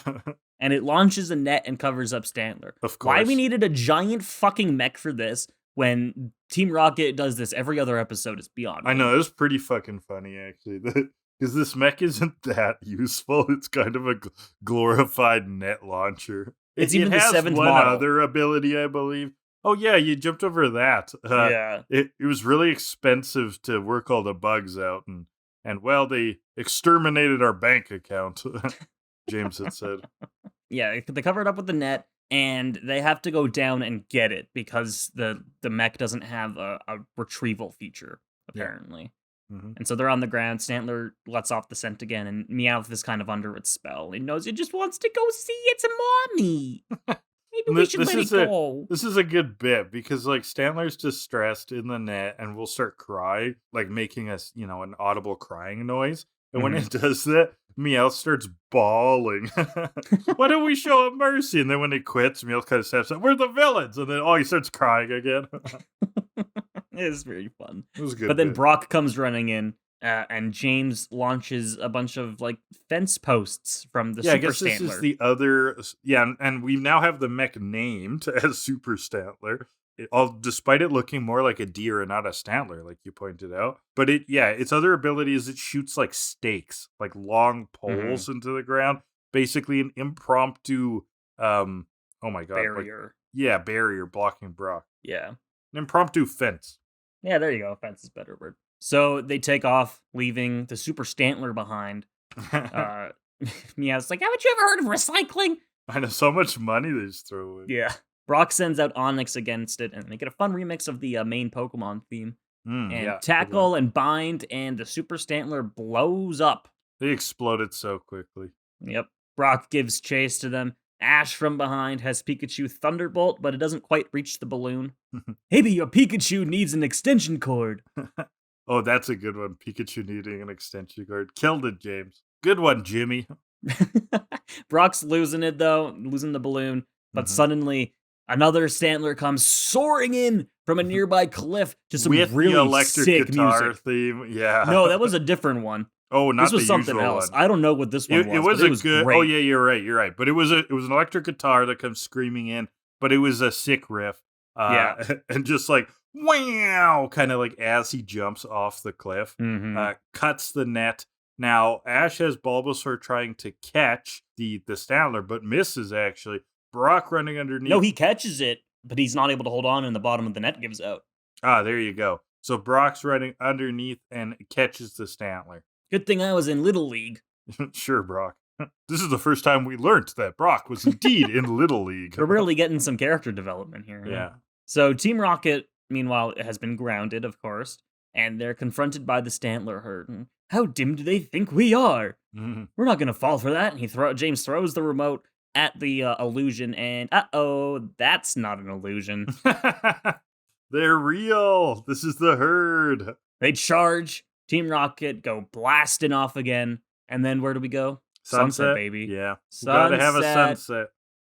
And it launches a net and covers up Stantler. Of Why we course. needed a giant fucking mech for this when Team Rocket does this every other episode is beyond I me. know, it was pretty fucking funny, actually. Because this mech isn't that useful. It's kind of a glorified net launcher. It's It even the has 7th one model. other ability, I believe. Oh, yeah, you jumped over that. Yeah. It was really expensive to work all the bugs out, and well, they exterminated our bank account, James had said. Yeah, they cover it up with the net, and they have to go down and get it because the mech doesn't have a retrieval feature, Yeah. apparently. Mhm. And so they're on the ground. Stantler lets off the scent again, and Meowth is kind of under its spell. It knows it just wants to go see its mommy. Maybe we should let it go. This is a good bit because like Stantler's distressed in the net and will start crying, like making us, an audible crying noise. And when it does that, Meowth starts bawling. Why don't we show him mercy? And then when he quits, Meowth kind of steps up, "We're the villains!" And then he starts crying again. It is very fun. It was a good. But then bit. Brock comes running in, and James launches a bunch of like fence posts from the I Super guess this Stantler. is the other. Yeah, and we now have the mech named as Super Stantler. Despite it looking more like a deer and not a Stantler, like you pointed out. But its other ability is it shoots like stakes, like long poles into the ground. Basically, an impromptu. Oh my god! barrier. Barrier blocking Brock. Yeah. An impromptu fence. Yeah, there you go. Fence is a better word. So they take off, leaving the Super Stantler behind. Meow's like, Haven't you ever heard of recycling? I know so much money they just throw away. yeah. Brock sends out Onyx against it, and they get a fun remix of the main Pokemon theme. And Good one. tackle and bind, and the Super Stantler blows up. They exploded so quickly. Yep. Brock gives chase to them. Ash from behind has Pikachu Thunderbolt, but it doesn't quite reach the balloon. Maybe your Pikachu needs an extension cord. Oh, that's a good one. Pikachu needing an extension cord. Killed it, James. Good one, Jimmy. Brock's losing it, though, losing the balloon, but suddenly another Stantler comes soaring in from a nearby cliff to some With really the electric sick guitar music. theme. Yeah. No, that was a different one. Oh, not This was the something usual else. one. I don't know what this one It was. was but a it was good. great. Oh yeah, you're right. But it was an electric guitar that comes screaming in. But it was a sick riff. Yeah. And just like, wow, kind of like as he jumps off the cliff, cuts the net. Now, Ash has Bulbasaur trying to catch the Stantler, but misses actually. Brock running underneath. No, he catches it, but he's not able to hold on, and the bottom of the net gives out. Ah, there you go. So Brock's running underneath and catches the Stantler. Good thing I was in Little League. Sure, Brock. This is the first time we learned that Brock was indeed in Little League. We're really getting some character development here. Yeah. So Team Rocket, meanwhile, has been grounded, of course, and they're confronted by the Stantler herd. And how dim do they think we are? Mhm. We're not gonna fall for that. And James throws the remote at the illusion, and that's not an illusion. They're real. This is the herd. They charge. Team Rocket go blasting off again, and then where do we go? Sunset, baby. Yeah. Gotta have a sunset.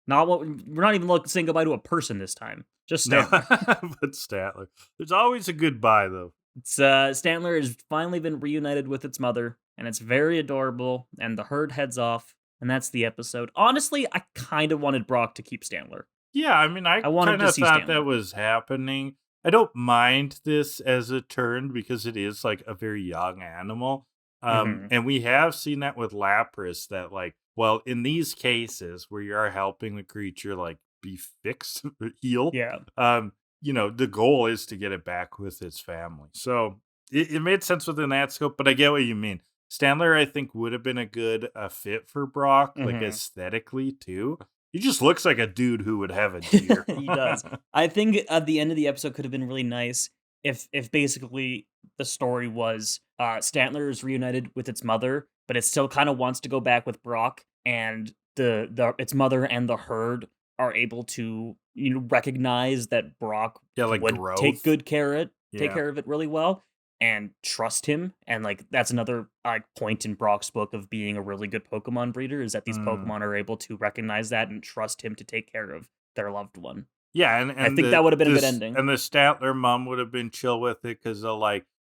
We're not even saying goodbye to a person this time. Just No, Stantler. but Stantler. There's always a goodbye, though. It's Stantler has finally been reunited with its mother, and it's very adorable. And the herd heads off, and that's the episode. Honestly, I kind of wanted Brock to keep Stantler. Yeah, I mean, I wanted kind to of see thought Stantler. that was happening. I don't mind this as a turn because it is like a very young animal. And we have seen that with Lapras that like, well, in these cases where you are helping the creature like be fixed, heal, Yeah. The goal is to get it back with its family. So it made sense within that scope, but I get what you mean. Stantler, I think, would have been a good fit for Brock, like aesthetically too. He just looks like a dude who would have a deer. He does. I think at the end of the episode could have been really nice if basically the story was Stantler is reunited with its mother, but it still kind of wants to go back with Brock, and its mother and the herd are able to recognize that Brock would growth. take care of it really well and trust him, and like that's another point in Brock's book of being a really good Pokemon breeder is that these Pokemon are able to recognize that and trust him to take care of their loved one. Yeah, and I think that would have been a good ending. And the Stantler mom would have been chill with it because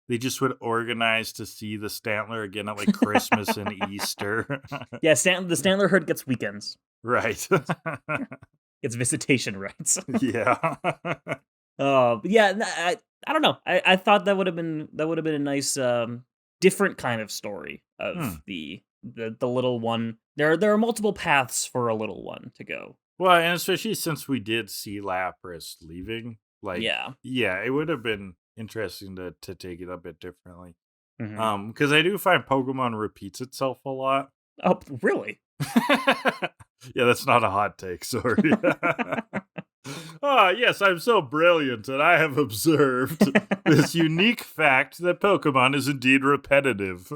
they just would organize to see the Stantler again at like Christmas and Easter. Yeah, the Stantler herd gets weekends. Right. It's visitation rights. Yeah. But yeah, I don't know. I thought that would have been a nice different kind of story of the little one. There are multiple paths for a little one to go. Well, and especially since we did see Lapras leaving, yeah, it would have been interesting to take it a bit differently. Because I do find Pokemon repeats itself a lot. Oh, really? Yeah, that's not a hot take, sorry. Yes, I'm so brilliant, and I have observed this unique fact that Pokemon is indeed repetitive.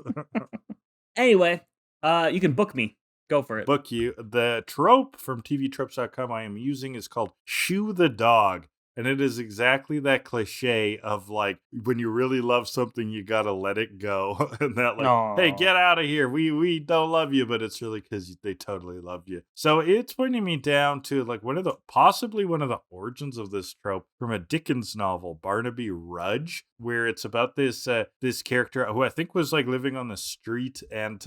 Anyway, you can book me. Go for it. Book you. The trope from tvtropes.com I am using is called Shoe the Dog. And it is exactly that cliche of like, when you really love something, you gotta let it go. And that like, hey, get out of here. We don't love you, but it's really because they totally love you. So it's pointing me down to like possibly one of the origins of this trope from a Dickens novel, Barnaby Rudge, where it's about this character who I think was like living on the street and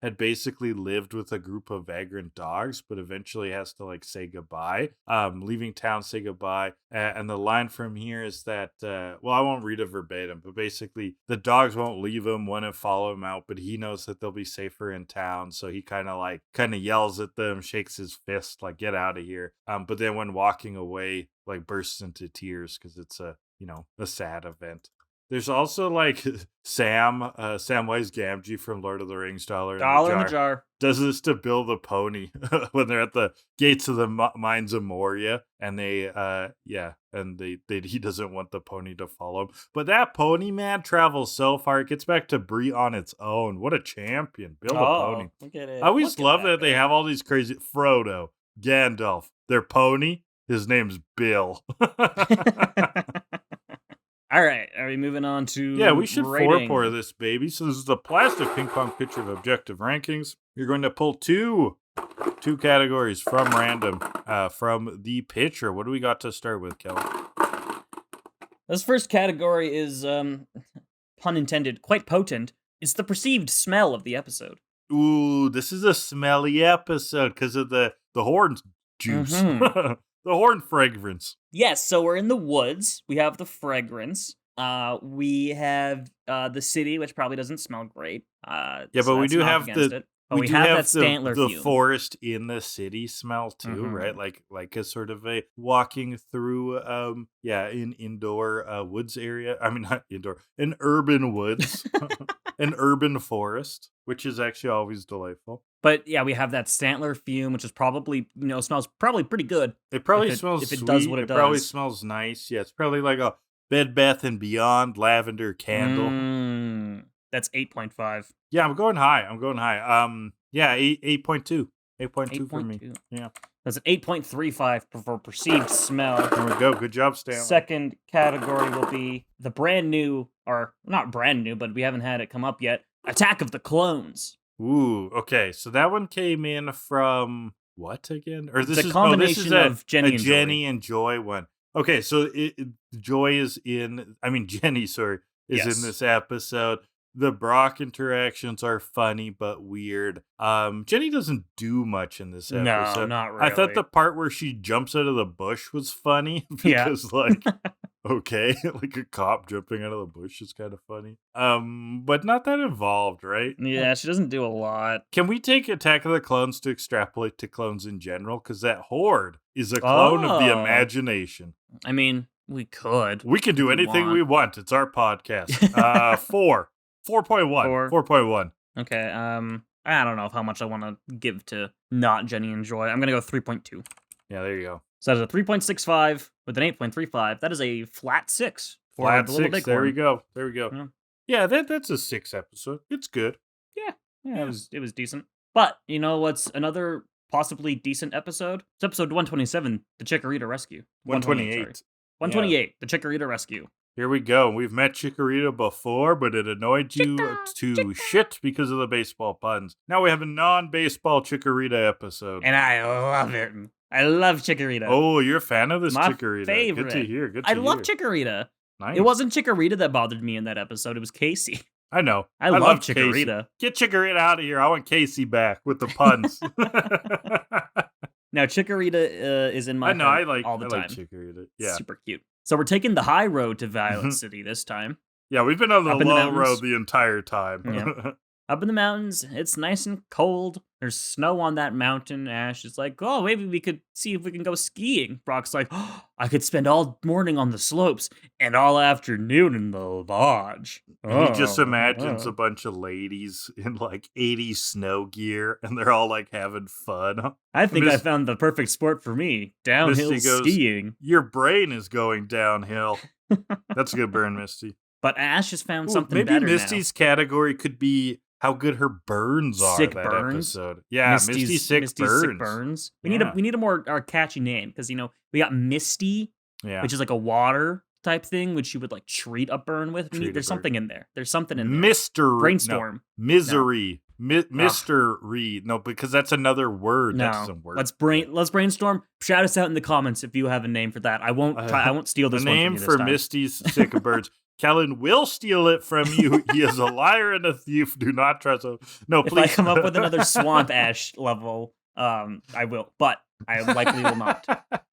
had basically lived with a group of vagrant dogs, but eventually has to like say goodbye, leaving town, say goodbye. And the line from here is that, I won't read it verbatim, but basically the dogs won't leave him, want to follow him out, but he knows that they'll be safer in town. So he kind of yells at them, shakes his fist, like, get out of here. But then when walking away, like bursts into tears because it's a sad event. There's also like Samwise Gamgee from Lord of the Rings, Dollar in the Jar. Does this to Bill the Pony when they're at the gates of the mines of Moria, and he doesn't want the pony to follow him. But that pony, man, travels so far. It gets back to Bree on its own. What a champion, Bill the Pony. Look at it. I always love that they have all these crazy Frodo, Gandalf, their pony. His name's Bill. All right, are we moving on to we should rating? four this baby. So this is a plastic ping pong pitcher of objective rankings. You're going to pull two categories from random from the pitcher. What do we got to start with, Kellan? This first category is, pun intended, quite potent. It's the perceived smell of the episode. Ooh, this is a smelly episode because of the horn juice. The horn fragrance. Yes, so we're in the woods. We have the fragrance. We have the city, which probably doesn't smell great. Yeah, so but we that's do not have against the it. But we have that Stantler the fume. forest in the city smell too, right? Mhm. Like a sort of a walking through in indoor woods area. I mean not indoor, an urban woods. An urban forest, which is actually always delightful. But yeah, we have that Stantler fume, which is probably smells probably pretty good. It probably If smells it sweet. does what it probably does. smells nice. Yeah, it's probably like a Bed Bath and Beyond lavender candle. That's 8.5. Yeah, I'm going high. Yeah, 8.2. 8.2 for me. 8.2. Yeah. That's an 8.35 for perceived smell. There we go. Good job, Stanley. Second category will be the brand new, or not brand new, but we haven't had it come up yet. Attack of the Clones. Ooh, okay. So that one came in from what again? Or this It's a is combination of Jenny and Joy. Jenny and Joy one. Okay, so Joy is in. I mean, Jenny, sorry, is Yes. in this episode. The Brock interactions are funny but weird. Jenny doesn't do much in this episode. No, not really. I thought the part where she jumps out of the bush was funny Yeah. because, like, okay, like a cop jumping out of the bush is kind of funny. But not that involved, right? Yeah, she doesn't do a lot. Can we take Attack of the Clones to extrapolate to clones in general? Because that horde is a clone of the Oh. imagination. I mean, we could. We can do If we anything want. we want. It's our podcast. 4.1. Four. 4.1. Okay, I don't know how much I want to give to not Jenny and Joy. I'm going to go 3.2. Yeah, there you go. So that is a 3.65 with an 8.35. That is a flat 6. For Flat the Little 6. Bighorn. There we go. Yeah. Yeah, that's a 6 episode. It's good. Yeah, it was decent. But you know what's another possibly decent episode? It's episode 127, the Chikorita Rescue. 128. sorry. 128, the Chikorita Rescue. Here we go. We've met Chikorita before, but it annoyed you to shit because of the baseball puns. Now we have a non-baseball Chikorita episode. And I love it. I love Chikorita. Oh, you're a fan of this My Chikorita. favorite. Good to hear. Good to I hear. love Chikorita. Nice. It wasn't Chikorita that bothered me in that episode. It was Casey. I know. I love Casey. Chikorita. Get Chikorita out of here. I want Casey back with the puns. Now, Chikorita is in my I know. head I all the time. like Chikorita. Yeah. Super cute. So we're taking the high road to Violet City this time. Yeah, we've been on the Up in the low mountains. road the entire time. Yeah. Up in the mountains, it's nice and cold. There's snow on that mountain. Ash is like, oh, maybe we could see if we can go skiing. Brock's like, oh, I could spend all morning on the slopes and all afternoon in the lodge. And he just Oh, imagines oh. a bunch of ladies in like 80s snow gear and they're all like having fun. I think I Miss- found the perfect sport for me. Downhill Misty goes, skiing. Your brain is going downhill. That's a good burn, Misty. But Ash has found Ooh, something maybe better Misty's category could be how good her burns are Sick that burns? episode. Yeah, Misty's Misty's sick burns. We need a more catchy name because we got Misty, Yeah. which is like a water type thing, which you would like treat a burn with. Treat a There's burn. something in there. There's something in there. Mr. Brainstorm. No, misery. Mr. Reed. No, because that's another word. That No, doesn't work. let's brainstorm. Shout us out in the comments if you have a name for that. I won't steal The this one name from you for this time. Misty's sick birds. Kellan will steal it from you. He is a liar and a thief. Do not trust him. No, If please. I come up with another Swamp Ash level, I will, but I likely will not.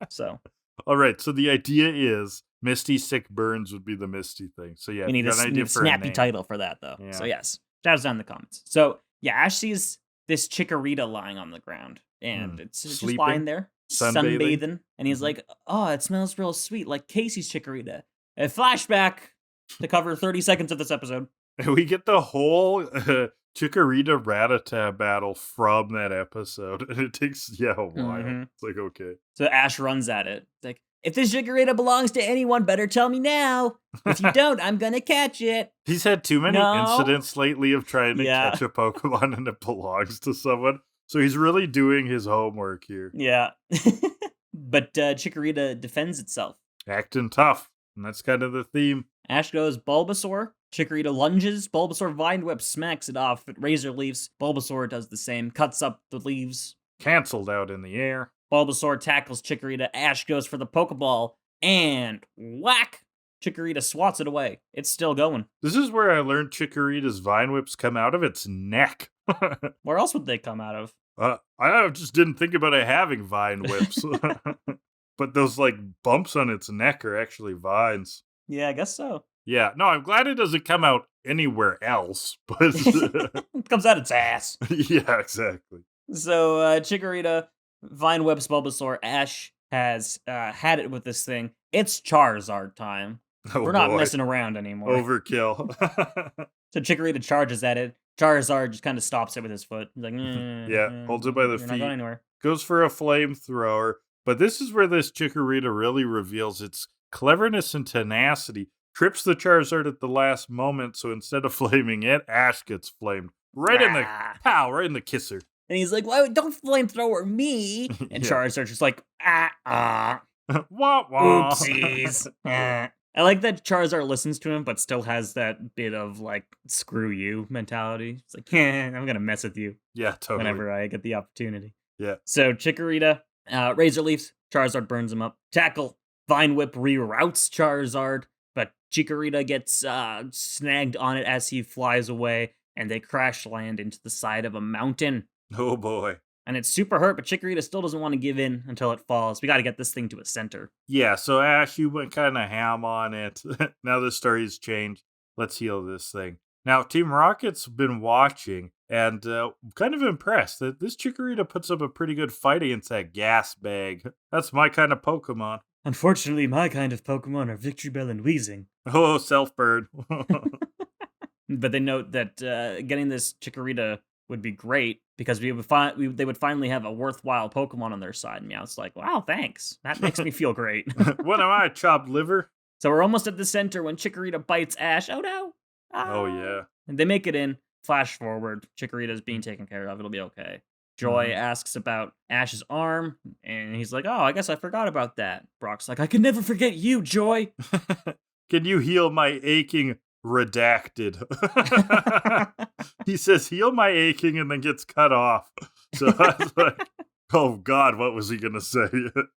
So All right. So the idea is Misty's sick burns would be the Misty thing. So yeah, we need you a, got an need idea a for a snappy name. title for that, though. Yeah. So yes, shout us down in the comments. So yeah, Ash sees this Chikorita lying on the ground, and it's just Sleeping? lying there, Sunbathing? sunbathing, and he's Mhm. like, "Oh, it smells real sweet, like Casey's Chikorita." A flashback to cover 30 seconds of this episode. And we get the whole Chikorita Rattata battle from that episode, and it takes a while. Mhm. It's like okay. So Ash runs at it. It's like, if this Chikorita belongs to anyone, better tell me now. If you don't, I'm gonna catch it. He's had too many No. incidents lately of trying to Yeah. catch a Pokemon and it belongs to someone. So he's really doing his homework here. Yeah. But Chikorita defends itself. Acting tough. And that's kind of the theme. Ash goes Bulbasaur. Chikorita lunges. Bulbasaur Vine Whip smacks it off at Razor Leaves. Bulbasaur does the same, cuts up the leaves. Cancelled out in the air. Bulbasaur tackles Chikorita. Ash goes for the Pokeball. And whack! Chikorita swats it away. It's still going. This is where I learned Chikorita's Vine Whips come out of its neck. Where else would they come out of? I just didn't think about it having Vine Whips. but those like bumps on its neck are actually vines. Yeah, I guess so. Yeah, no, I'm glad it doesn't come out anywhere else, but It comes out its ass. yeah, exactly. So, Chikorita, Vine Whips Bulbasaur, Ash has had it with this thing. It's Charizard time. Oh, We're not boy. messing around anymore. Overkill. So Chikorita charges at it. Charizard just kind of stops it with his foot. He's like, Yeah, holds it by the you're not feet. going anywhere. Goes for a flamethrower, but this is where this Chikorita really reveals its cleverness and tenacity. Trips the Charizard at the last moment, so instead of flaming it, Ash gets flamed. Right in the right in the kisser. And he's like, "Why don't flamethrower me?" And Yeah. Charizard's just like, Wah wah. oopsies. I like that Charizard listens to him, but still has that bit of like, screw you mentality. It's like, I'm gonna mess with you Yeah, totally. whenever I get the opportunity. Yeah. So Chikorita, Razor Leafs, Charizard burns him up. Tackle, Vine Whip reroutes Charizard, but Chikorita gets snagged on it as he flies away, and they crash land into the side of a mountain. Oh boy. And it's super hurt, but Chikorita still doesn't want to give in until it falls. We got to get this thing to a center. Yeah, so Ash, you went kind of ham on it. Now the story's changed. Let's heal this thing. Now, Team Rocket's been watching and kind of impressed that this Chikorita puts up a pretty good fight against that gas bag. That's my kind of Pokemon. Unfortunately, my kind of Pokemon are Victory Bell and Weezing. Oh, Self-Bird. But they note that getting this Chikorita would be great because they would finally have a worthwhile Pokemon on their side. And Meowth's like, wow, thanks. That makes me feel great. What am I, chopped liver? So we're almost at the center when Chikorita bites Ash. Oh no! Oh, yeah. And they make it in. Flash forward. Chikorita's being taken care of. It'll be okay. Joy asks about Ash's arm, and he's like, oh, I guess I forgot about that. Brock's like, I can never forget you, Joy. Can you heal my aching redacted? He says, heal my aching, and then gets cut off. So I was like, oh God, what was he gonna say?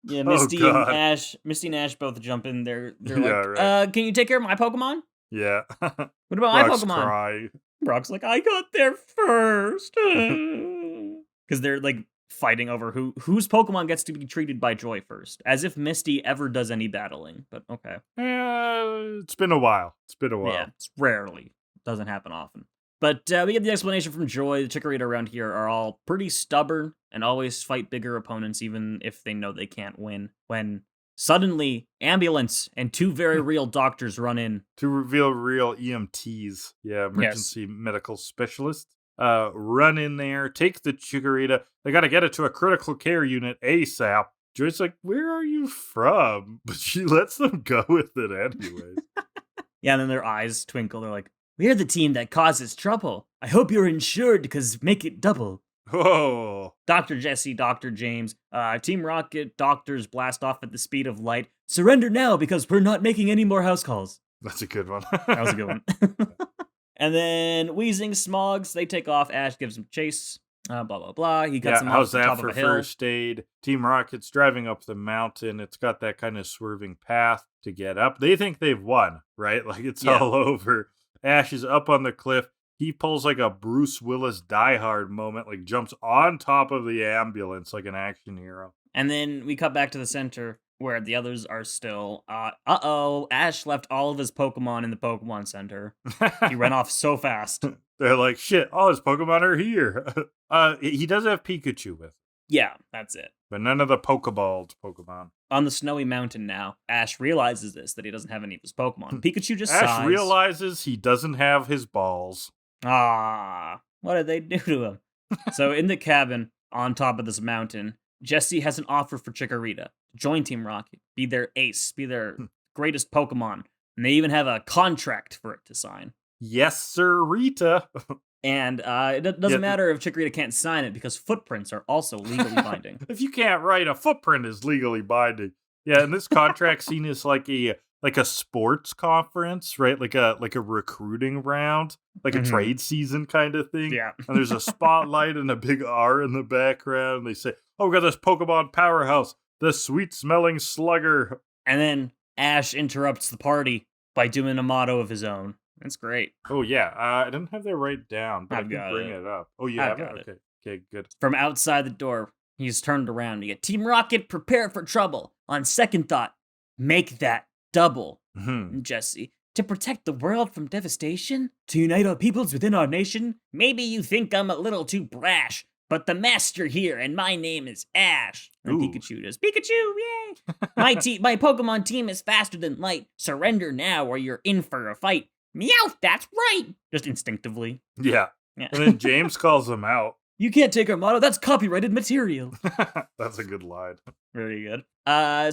Yeah, Oh, Misty God. and Ash both jump in. They're Yeah, like, right. can you take care of my Pokemon? Yeah. What about my Brock's Pokemon? crying. Brock's like, I got there first. Because they're like fighting over whose Pokemon gets to be treated by Joy first. As if Misty ever does any battling, but okay. It's been a while. Yeah, it's rarely. Doesn't happen often. But we get the explanation from Joy. The Chikorita around here are all pretty stubborn and always fight bigger opponents, even if they know they can't win. When suddenly, ambulance and two very real doctors run in. To reveal real EMTs. Yeah, emergency medical specialists. Run in there, take the Chikorita. They gotta get it to a critical care unit ASAP. Joy's like, where are you from? But she lets them go with it anyways. Yeah, and then their eyes twinkle. They're like, we're the team that causes trouble. I hope you're insured because make it double. Oh. Dr. Jesse, Dr. James, Team Rocket doctors blast off at the speed of light. Surrender now because we're not making any more house calls. That's a good one. That was a good one. And then Weezing, Smogs, they take off. Ash gives him chase. Blah, blah, blah. He cuts him off how's the that top for of a hill. first aid? Team Rocket's driving up the mountain. It's got that kind of swerving path to get up. They think they've won, right? Like it's all over. Ash is up on the cliff. He pulls like a Bruce Willis Die Hard moment, like jumps on top of the ambulance like an action hero. And then we cut back to the center where the others are still. Ash left all of his Pokemon in the Pokemon Center. He ran off so fast. They're like, shit, all his Pokemon are here. He does have Pikachu with him, Yeah, that's it. but none of the Pokeballed Pokemon. On the snowy mountain now, Ash realizes that he doesn't have any of his Pokemon. Pikachu just Ash sighs. realizes he doesn't have his balls. What did they do to him? So in the cabin on top of this mountain, Jesse has an offer for Chikorita to join Team Rocket, be their ace, be their greatest Pokemon, and they even have a contract for it to sign. Yes, sir, Rita. And it doesn't matter if Chikorita can't sign it because footprints are also legally binding. If you can't write, a footprint is legally binding. Yeah, and this contract scene is like a sports conference, right? Like a recruiting round, like a trade season kind of thing. Yeah. And there's a spotlight and a big R in the background. And they say, "Oh, we got this Pokemon powerhouse, the sweet-smelling slugger." And then Ash interrupts the party by doing a motto of his own. That's great. Oh yeah, I didn't have that right down, but I've I can got bring it. it up. Oh, you I've have got it? it. Okay, good. From outside the door, he's turned around. You get Team Rocket, prepare for trouble. On second thought, make that double, Mhm. Jesse. To protect the world from devastation? To unite our peoples within our nation? Maybe you think I'm a little too brash, but the master here, and my name is Ash. And Ooh. Pikachu does, Pikachu, yay! My Pokemon team is faster than light. Surrender now or you're in for a fight. Meowth, that's right! Just instinctively. Yeah. Yeah. And then James calls him out. You can't take our motto, that's copyrighted material. That's a good line. Very good.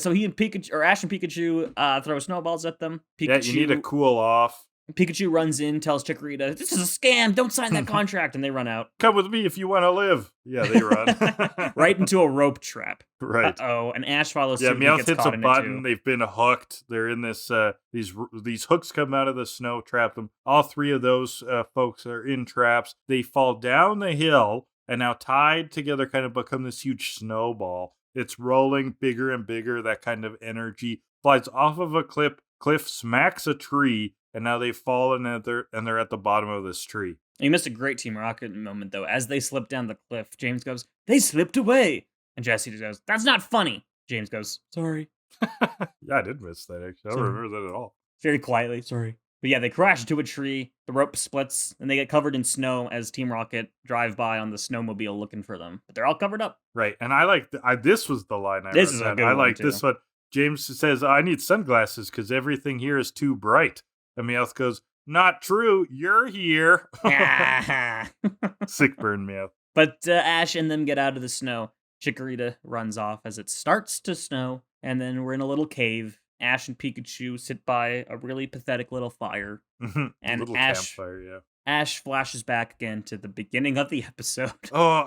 So he and Pikachu, or Ash and Pikachu, throw snowballs at them. Pikachu, Yeah, you need to cool off. Pikachu runs in, tells Chikorita, "This is a scam. Don't sign that contract," and they run out. Come with me if you want to live. Yeah, they run. Right into a rope trap. Right. Uh-oh, and Ash follows Yeah, suit. and he Meowth gets hits caught a in it, button. too. They've been hooked. They're in this. These hooks come out of the snow, trap them. All three of those folks are in traps. They fall down the hill and now tied together, kind of become this huge snowball. It's rolling bigger and bigger. That kind of energy flies off of a cliff, smacks a tree, and now they've fallen and they're at the bottom of this tree. You missed a great Team Rocket moment, though. As they slip down the cliff, James goes, "They slipped away." And Jesse just goes, "That's not funny." James goes, "Sorry." Yeah, I did miss that, actually. I don't Sorry. remember that at all. Very quietly, "Sorry." But yeah, they crash into a tree, the rope splits, and they get covered in snow as Team Rocket drive by on the snowmobile looking for them. But they're all covered up. Right, and I like this was the line I This wrote is a down. good I one, like too. this one. James says, "I need sunglasses because everything here is too bright." And Meowth goes, "Not true. You're here." Sick burn, Meowth. But Ash and them get out of the snow. Chikorita runs off as it starts to snow, and then we're in a little cave. Ash and Pikachu sit by a really pathetic little fire, and Little Ash campfire, yeah. Ash flashes back again to the beginning of the episode. Oh,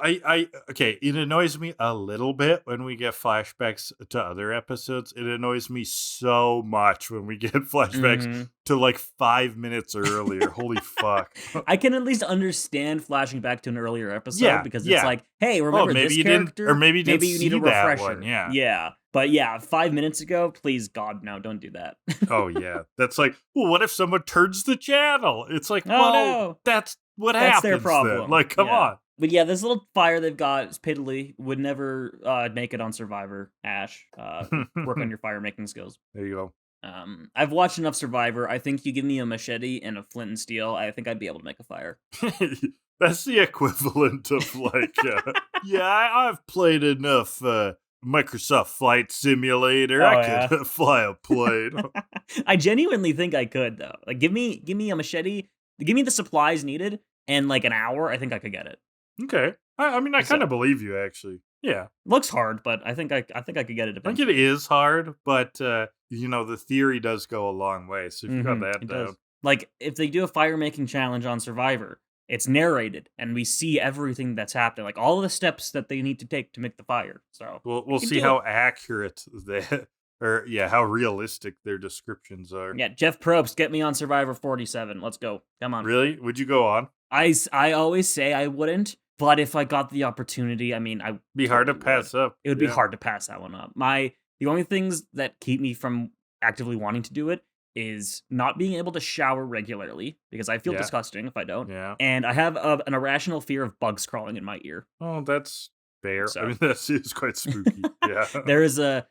okay. It annoys me a little bit when we get flashbacks to other episodes. It annoys me so much when we get flashbacks Mhm. to like 5 minutes earlier. Holy fuck. I can at least understand flashing back to an earlier episode Yeah, because yeah. it's like, hey, remember maybe this you didn't- character? or maybe you didn't you need a see that refresher. one, yeah. Yeah. But yeah, 5 minutes ago, please God, no, don't do that. Oh yeah, that's like, well, what if someone turns the channel? It's like, Oh, well, no. that's what That's happens. their then. problem. Like, come Yeah. on. But yeah, this little fire they've got is piddly. Would never make it on Survivor. Ash, work on your fire making skills. There you go. I've watched enough Survivor. I think you give me a machete and a flint and steel, I think I'd be able to make a fire. That's the equivalent of like, yeah, I've played enough Microsoft Flight Simulator. Oh, I could fly a plane. I genuinely think I could though. Like, give me a machete, give me the supplies needed, and like an hour, I think I could get it. Okay. I mean, I So- kind of believe you, actually. Yeah. Looks hard, but I think I could get it. I think Eventually. it is hard, but, the theory does go a long way. So if you got that It down. does. Like, if they do a fire making challenge on Survivor, it's narrated and we see everything that's happening, like all the steps that they need to take to make the fire. So We'll can see do how accurate how realistic their descriptions are. yeah, Jeff Probst, get me on Survivor 47. Let's go. Come on. Really? Would you go on? I always say I wouldn't, but if I got the opportunity, I mean, I Be hard to totally would. pass up. It would be Yeah. hard to pass that one up. The only things that keep me from actively wanting to do it is not being able to shower regularly because I feel Yeah. disgusting if I don't. Yeah. And I have an irrational fear of bugs crawling in my ear. Oh, that's fair. So- I mean, that is quite spooky. Yeah. There is a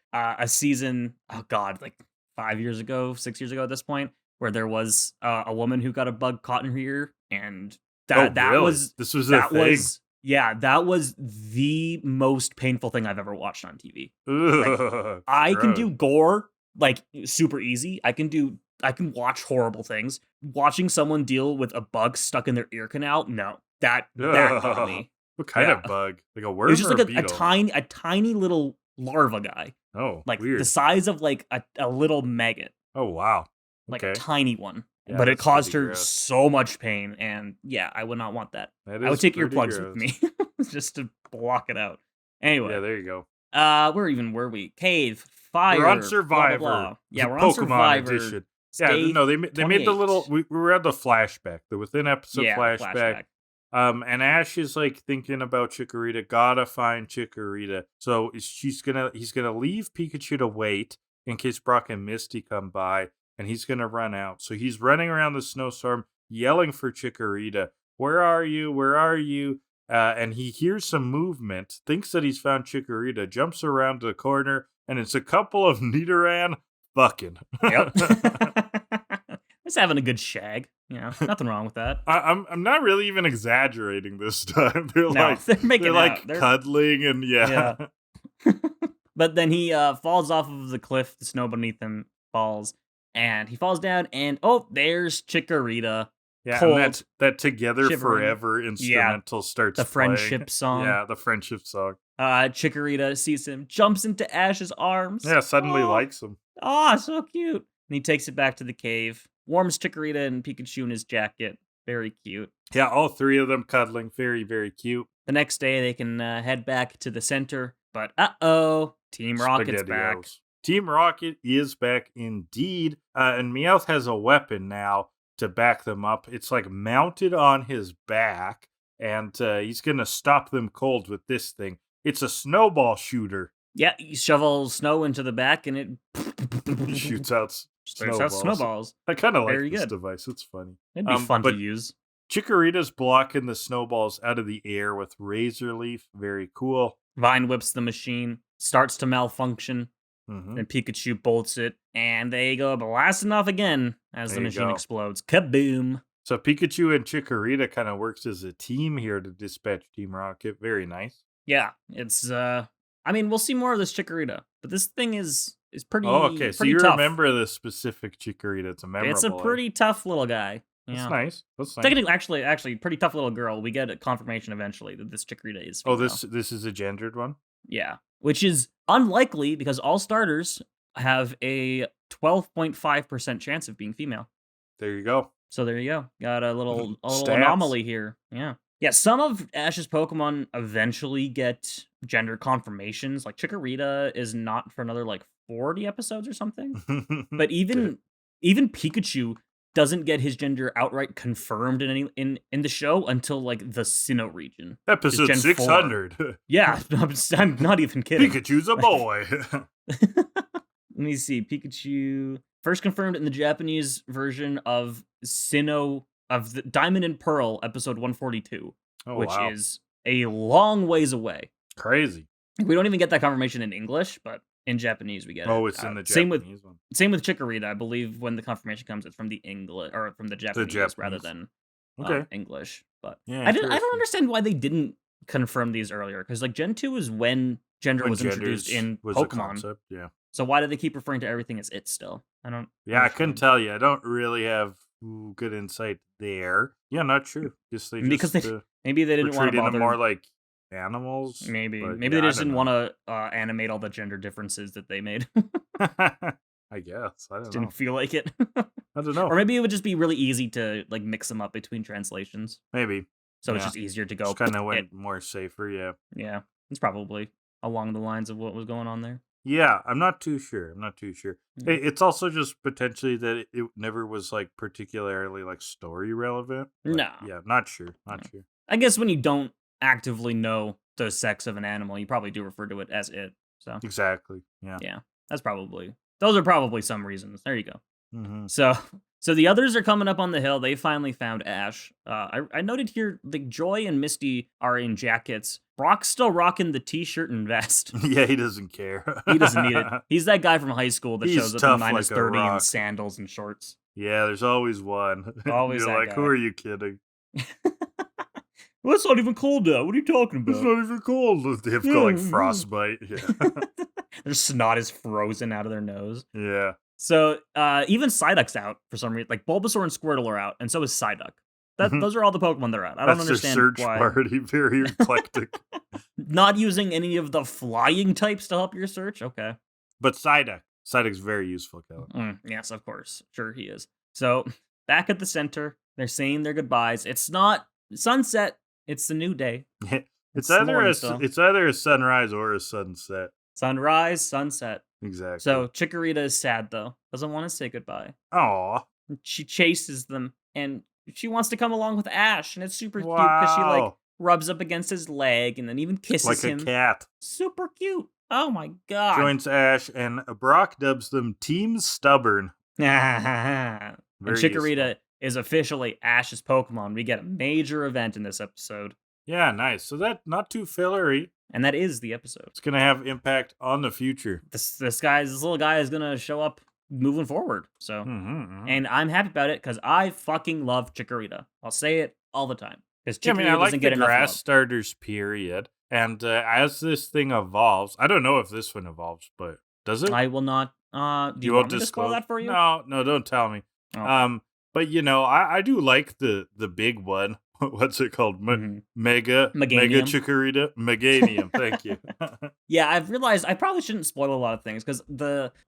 season, oh god, like 5 years ago, 6 years ago at this point, where there was a woman who got a bug caught in her ear, and that really? was This was a that thing? was yeah, that was the most painful thing I've ever watched on TV. Ugh, I can gross. do gore like super easy. I can watch horrible things. Watching someone deal with a bug stuck in their ear canal, no. That got me. What kind Yeah. of bug? Like a It worm was just or like a a beetle? tiny little larva guy. Oh, Like weird. the size of like a little maggot. Oh, wow. Like Okay. a tiny one. Yeah, but it that's caused pretty her gross. so much pain, and yeah, I would not want that. That I would is take pretty earplugs gross. with me just to block it out. Anyway, Yeah, there you go. where were we? Cave, fire. We're on blah, blah, Survivor. blah. Yeah, we're on Pokemon Survivor. edition. Stage Yeah, no, they made the 28. little. We were at the flashback, the within episode Yeah, flashback. And Ash is like thinking about Chikorita. Gotta find Chikorita. So he's gonna leave Pikachu to wait in case Brock and Misty come by, and he's gonna run out. So he's running around the snowstorm, yelling for Chikorita. Where are you? Where are you? And he hears some movement, thinks that he's found Chikorita, jumps around the corner, and it's a couple of Nidoran fucking. Yep. Just having a good shag. Nothing wrong with that. I'm not really even exaggerating this time. They're making out. They're cuddling and yeah. But then he falls off of the cliff. The snow beneath him falls, and he falls down. And there's Chikorita. Yeah, Cold, and that Together shivering. Forever instrumental starts The playing. friendship song. Yeah, the friendship song. Chikorita sees him, jumps into Ash's arms. Yeah, suddenly likes him. Oh, so cute. And he takes it back to the cave, warms Chikorita and Pikachu in his jacket. Very cute. Yeah, all three of them cuddling. Very, very cute. The next day, they can head back to the center. But Team Rocket's back. SpaghettiOs. Team Rocket is back indeed. And Meowth has a weapon now to back them up. It's like mounted on his back. And he's going to stop them cold with this thing. It's a snowball shooter. Yeah, you shovel snow into the back and it shoots out snowballs. I kind of like Very this good. device. It's funny. It'd be fun to use. Chikorita's blocking the snowballs out of the air with Razor Leaf. Very cool. Vine whips the machine, starts to malfunction, Mm-hmm. and Pikachu bolts it, and they go blasting off again as the There you machine go. explodes. Kaboom! So Pikachu and Chikorita kind of works as a team here to dispatch Team Rocket. Very nice. Yeah, it's we'll see more of this Chikorita, but this thing is pretty. Oh, okay. So pretty you tough. remember the specific Chikorita. It's a memorable. It's a pretty tough little guy. Yeah. That's nice. That's nice. Technically, actually, pretty tough little girl. We get a confirmation eventually that this Chikorita is female. Oh, this is a gendered one? Yeah, which is unlikely because all starters have a 12.5% chance of being female. There you go. So there you go. Got a little Stats. anomaly here. Yeah. Yeah, some of Ash's Pokemon eventually get gender confirmations. Like Chikorita is not for another 40 episodes or something. But even Pikachu doesn't get his gender outright confirmed in the show until the Sinnoh region. Episode Gen 600. Yeah, I'm not even kidding. Pikachu's a boy. Let me see. Pikachu first confirmed in the Japanese version of Sinnoh of the Diamond and Pearl episode 142, Oh, which wow. is a long ways away. Crazy. We don't even get that confirmation in English, but in Japanese we get it. Oh, it's in the same Japanese one. Same with Chikorita. I believe when the confirmation comes, it's from the English or from the Japanese, rather Japanese. than Okay. English. But Yeah, I don't interesting. understand why they didn't confirm these earlier, because Gen 2 is when gender When was introduced genders in was a Pokemon. concept, yeah. So why do they keep referring to everything as it still? I don't. Yeah, I couldn't understand. tell you. I don't really have good insight there. Yeah, not sure. Just they Because just maybe they were didn't want to treating them bother. more like animals. Maybe but they yeah, just I didn't don't want to animate all the gender differences that they made. know. I guess. I don't know. Didn't feel like it. I don't know. Or maybe it would just be really easy to mix them up between translations. Maybe. So it's Yeah. just easier to go. Just kind of went more safer, yeah. Yeah, it's probably along the lines of what was going on there. Yeah, I'm not too sure. Yeah. It's also just potentially that it never was particularly story relevant. But No. Yeah, not sure. No. I guess when you don't actively know the sex of an animal, you probably do refer to it as it. So Exactly. Yeah. yeah, those are probably some reasons. There you go. Mm-hmm. So the others are coming up on the hill. They finally found Ash. I noted here Joy and Misty are in jackets. Brock's still rocking the t-shirt and vest. Yeah, he doesn't care. He doesn't need it. He's that guy from high school that He's shows up tough in minus like a 30 in rock. sandals and shorts. Yeah, there's always one. Always You're that like, guy. who are you kidding? Well, it's not even cold out. What are you talking It's not even cold. They have got frostbite. Yeah. Their snot is frozen out of their nose. Yeah. So even Psyduck's out for some reason. Bulbasaur and Squirtle are out, and so is Psyduck. Mhm. Those are all the Pokemon they're out. I don't That's understand their search why. party. Very eclectic. Not using any of the flying types to help your search? Okay. But Psyduck's very useful, Kellan. Yes, of course. Sure he is. So back at the center, they're saying their goodbyes. It's not sunset. It's the new day. It's the either morning still. it's either a sunrise or a sunset. Sunrise, sunset. Exactly. So Chikorita is sad, though. Doesn't want to say goodbye. Aw. She chases them, and she wants to come along with Ash, and it's super cute because she Wow. rubs up against his leg and then even kisses Like him. a cat. Super cute. Oh my god. Joins Ash, and Brock dubs them Team Stubborn. And Very Chikorita useful. is officially Ash's Pokemon. We get a major event in this episode. Yeah, nice. So that not too fillery. And that is the episode. It's going to have impact on the future. This little guy is going to show up moving forward. So, and I'm happy about it because I fucking love Chikorita. I'll say it all the time. Because Chikorita I like doesn't get the enough grass love. starters, period. And as this thing evolves, I don't know if this one evolves, but does it? I will not. Do you want me to spoil that for you? No, don't tell me. Oh. But I do like the big one. What's it called? Mega Chikorita Meganium. Thank you. Yeah, I've realized I probably shouldn't spoil a lot of things because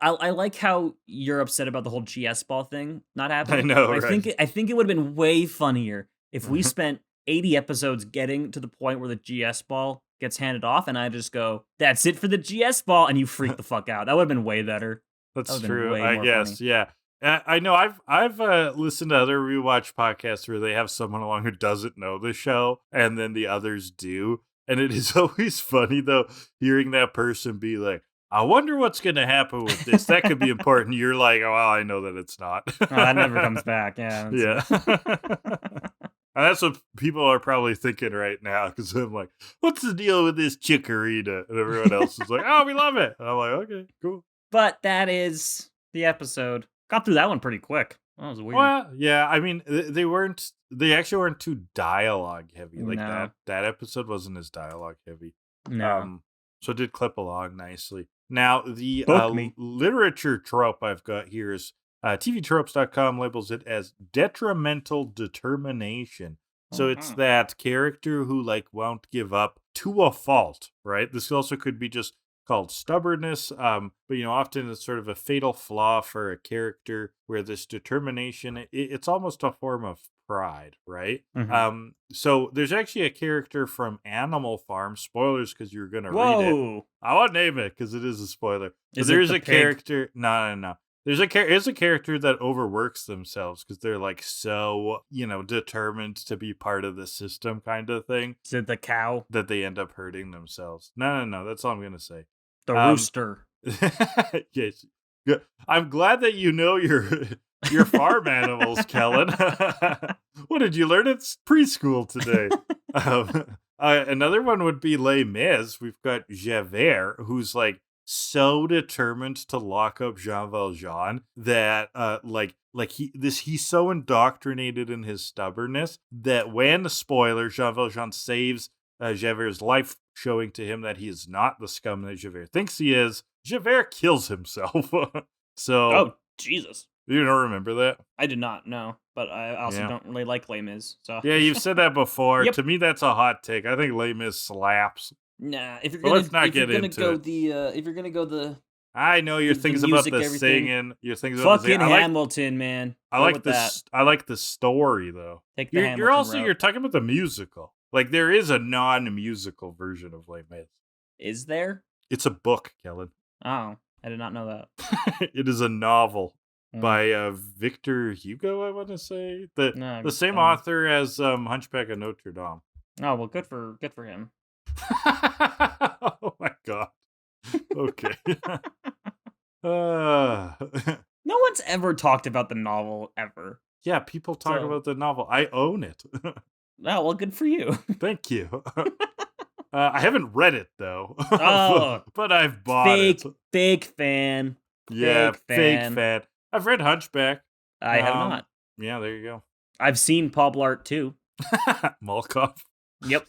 I like how you're upset about the whole GS ball thing not happening. I know, right? I think it would have been way funnier if we spent 80 episodes getting to the point where the GS ball gets handed off, and I just go, "That's it for the GS ball," and you freak the fuck out. That would have been way better. That's true. I guess. Funny. Yeah. I know I've listened to other Rewatch podcasts where they have someone along who doesn't know the show and then the others do. And it is always funny, though, hearing that person be like, I wonder what's going to happen with this. That could be important. You're like, oh, well, I know that it's not. That never comes back. Yeah. Yeah. And that's what people are probably thinking right now because I'm like, what's the deal with this Chikorita? And everyone else is like, oh, we love it. And I'm like, okay, cool. But that is the episode. Got through that one pretty quick. That was weird. Well, yeah, I mean, they actually weren't too dialogue heavy. Like that episode wasn't as dialogue heavy. No. So it did clip along nicely. Now, the literature trope I've got here is tvtropes.com labels it as detrimental determination. So it's that character who won't give up to a fault, right? This also could be just called stubbornness, but often it's sort of a fatal flaw for a character where this determination, it's almost a form of pride, right? So there's actually a character from Animal Farm, spoilers because you're gonna read it. I won't name it because it is a spoiler. But there's a character. No. There's a character that overworks themselves because they're so determined to be part of the system, kind of thing. Is it the cow that they end up hurting themselves? No. That's all I'm gonna say. The rooster. Yes. Good. I'm glad that you know your farm animals, Kellan. What did you learn at preschool today? Another one would be Les Mis. We've got Javert, who's so determined to lock up Jean Valjean that he's so indoctrinated in his stubbornness that when, spoiler, Jean Valjean saves Javert's life, showing to him that he is not the scum that Javert thinks he is, Javert kills himself. So, oh Jesus, you don't remember that? I did not know, but I also don't really like Les Mis. So yeah, you've said that before. Yep. To me, that's a hot take. I think Les Mis slaps. Nah, if you're gonna go the I know your things about the singing. Your things about fucking Hamilton, man. I like this. I like the story though. Take the you're talking about the musical. There is a non-musical version of Les Mis. Is there? It's a book, Kellan. Oh, I did not know that. It is a novel by Victor Hugo, I want to say. The same author as Hunchback of Notre Dame. Oh, well, good for him. Oh my god. Okay. No one's ever talked about the novel ever. Yeah, people talk about the novel. I own it. Oh, well, good for you. Thank you. I haven't read it though. Oh, but I've bought it. Fake fan. Yeah, fake fan. I've read Hunchback. I have not. Yeah, there you go. I've seen Paul Blart too. Mall Cop. Yep.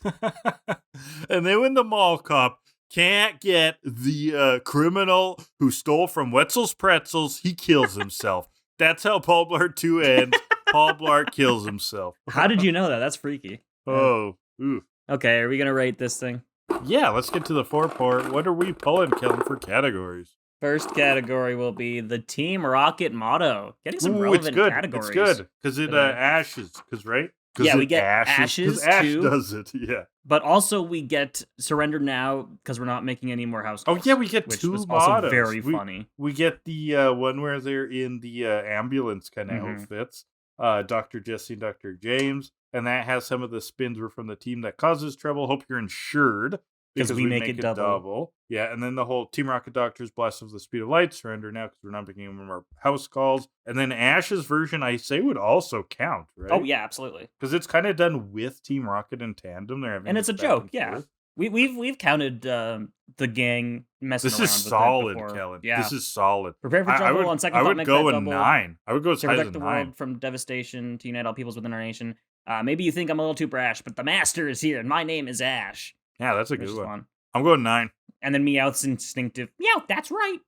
And then when the mall cop can't get the criminal who stole from Wetzel's Pretzels, he kills himself. That's how Paul Blart 2 ends. Paul Blart kills himself. How did you know that? That's freaky. Oh. Ooh. Okay, are we going to rate this thing? Yeah, let's get to the four-part. What are we pulling, Kellan, for categories? First category will be the Team Rocket motto. Getting some relevant categories. It's good, because it ashes, right? Yeah, we get ashes too. Ash does it, yeah. But also we get surrender now because we're not making any more house calls. Oh yeah, we get two was mottos. Also very funny. We get the one where they're in the ambulance kind of outfits. Dr. Jesse and Dr. James, and that has some of the spins were from the team that causes trouble. Hope you're insured. Because we make it double. Yeah, and then the whole Team Rocket Doctors blessed of the speed of light surrender now because we're not making any more house calls. And then Ash's version, I say, would also count, right? Oh, yeah, absolutely. Because it's kind of done with Team Rocket in tandem. They're having and it's a joke, yeah. We've counted the gang messing This around is with solid, it before. Kellen. Yeah. This is solid. Prepare for I trouble would, on second I thought. would Make go that a double. 9. I would go as To high as protect a the 9. world from devastation, to unite all peoples within our nation. Maybe you think I'm a little too brash, but the master is here, and my name is Ash. Yeah, that's a Which good is one. fun. I'm going 9. And then Meowth's instinctive. Meow, that's right.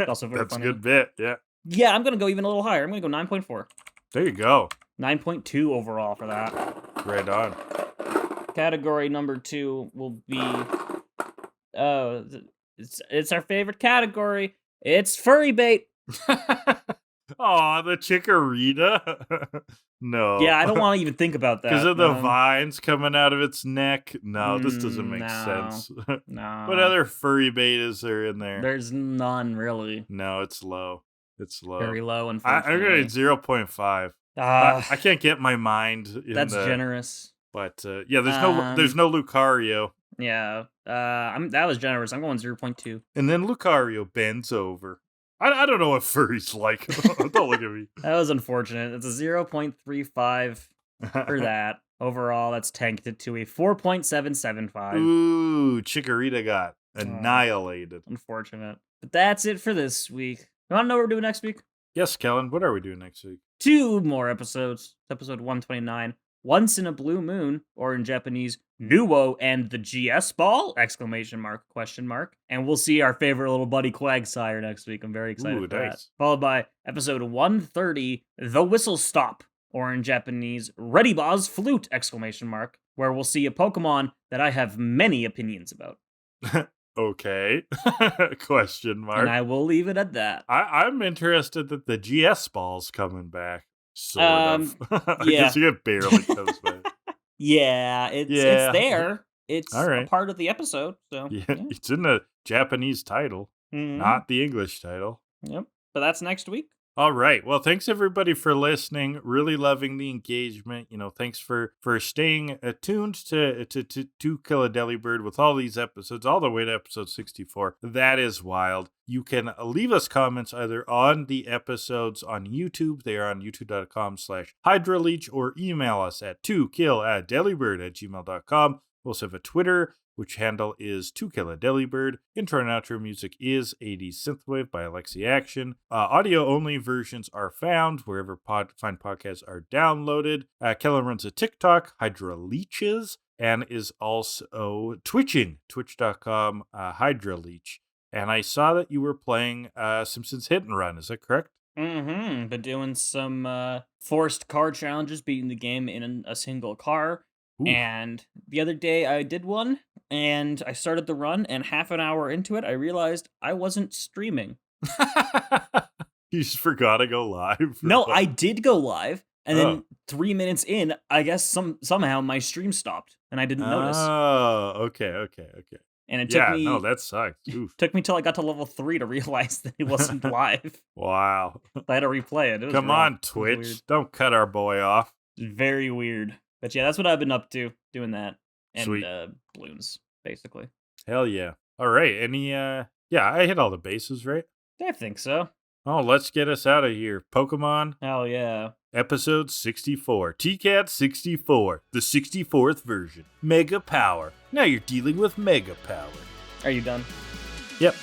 Also very That's funny. a good bit, yeah. Yeah, I'm gonna go even a little higher. I'm gonna go 9.4. There you go. 9.2 overall for that. Right on. Category number 2 will be it's our favorite category. It's furry bait. Aw, the Chikorita. No. Yeah, I don't want to even think about that. Because of the vines coming out of its neck. No, this doesn't make no. sense. No. What other furry bait is there in there? There's none really. No, it's low. It's low. Very low, I'm unfortunately. going to 0.5. I can't get my mind in that's generous. But yeah, there's no Lucario. Yeah, that was generous. I'm going 0.2. And then Lucario bends over. I don't know what furry's like. Don't look at me. That was unfortunate. It's a 0.35 for that. Overall, that's tanked it to a 4.775. Ooh, Chikorita got annihilated. Unfortunate. But that's it for this week. You want to know what we're doing next week? Yes, Kellan, what are we doing next week? 2 more episodes. Episode 129. Once in a Blue Moon, or in Japanese, Nuo and the GS Ball! ! Question mark. And we'll see our favorite little buddy Quagsire next week. I'm very excited for that. Nice. Followed by episode 130, The Whistle Stop! Or in Japanese, Ready Boz Flute! ! Where we'll see a Pokemon that I have many opinions about. Okay. Question mark. And I will leave it at that. I'm interested that the GS Ball's coming back. Sort of. I yeah. guess it barely comes back. Yeah, it's there. It's All right. a part of the episode. So Yeah, it's in the Japanese title, not the English title. Yep. But that's next week. All right. Well, thanks everybody for listening. Really loving the engagement. Thanks for staying attuned to Kill a Delibird with all these episodes, all the way to episode 64. That is wild. You can leave us comments either on the episodes on YouTube. They are on youtube.com/HydraLeech, or email us at tokilladelibird@gmail.com. We also have a Twitter, which handle is To Kill A Delibird. Intro and outro music is 80s Synthwave by Alexi Action. Audio-only versions are found wherever fine podcasts are downloaded. Kellan runs a TikTok, HydraLeeches, and is also twitching, twitch.com, HydraLeech. And I saw that you were playing Simpsons Hit and Run. Is that correct? Mm-hmm. Been doing some forced car challenges, beating the game in a single car. Ooh. And the other day I did one, and I started the run, and half an hour into it, I realized I wasn't streaming. You just forgot to go live? No, I did go live, and then 3 minutes in, I guess somehow my stream stopped, and I didn't notice. Oh, okay. And it took me... no, that sucks. Took me till I got to level 3 to realize that it wasn't live. Wow. I had to replay it. Come on, Twitch. Don't cut our boy off. Very weird. But yeah, that's what I've been up to, doing that. And Sweet. Balloons, basically. Hell yeah. All right. I hit all the bases, right? I think so. Oh, let's get us out of here. Pokemon. Hell yeah. Episode 64. TCAT 64. The 64th version. Mega Power. Now you're dealing with Mega Power. Are you done? Yep.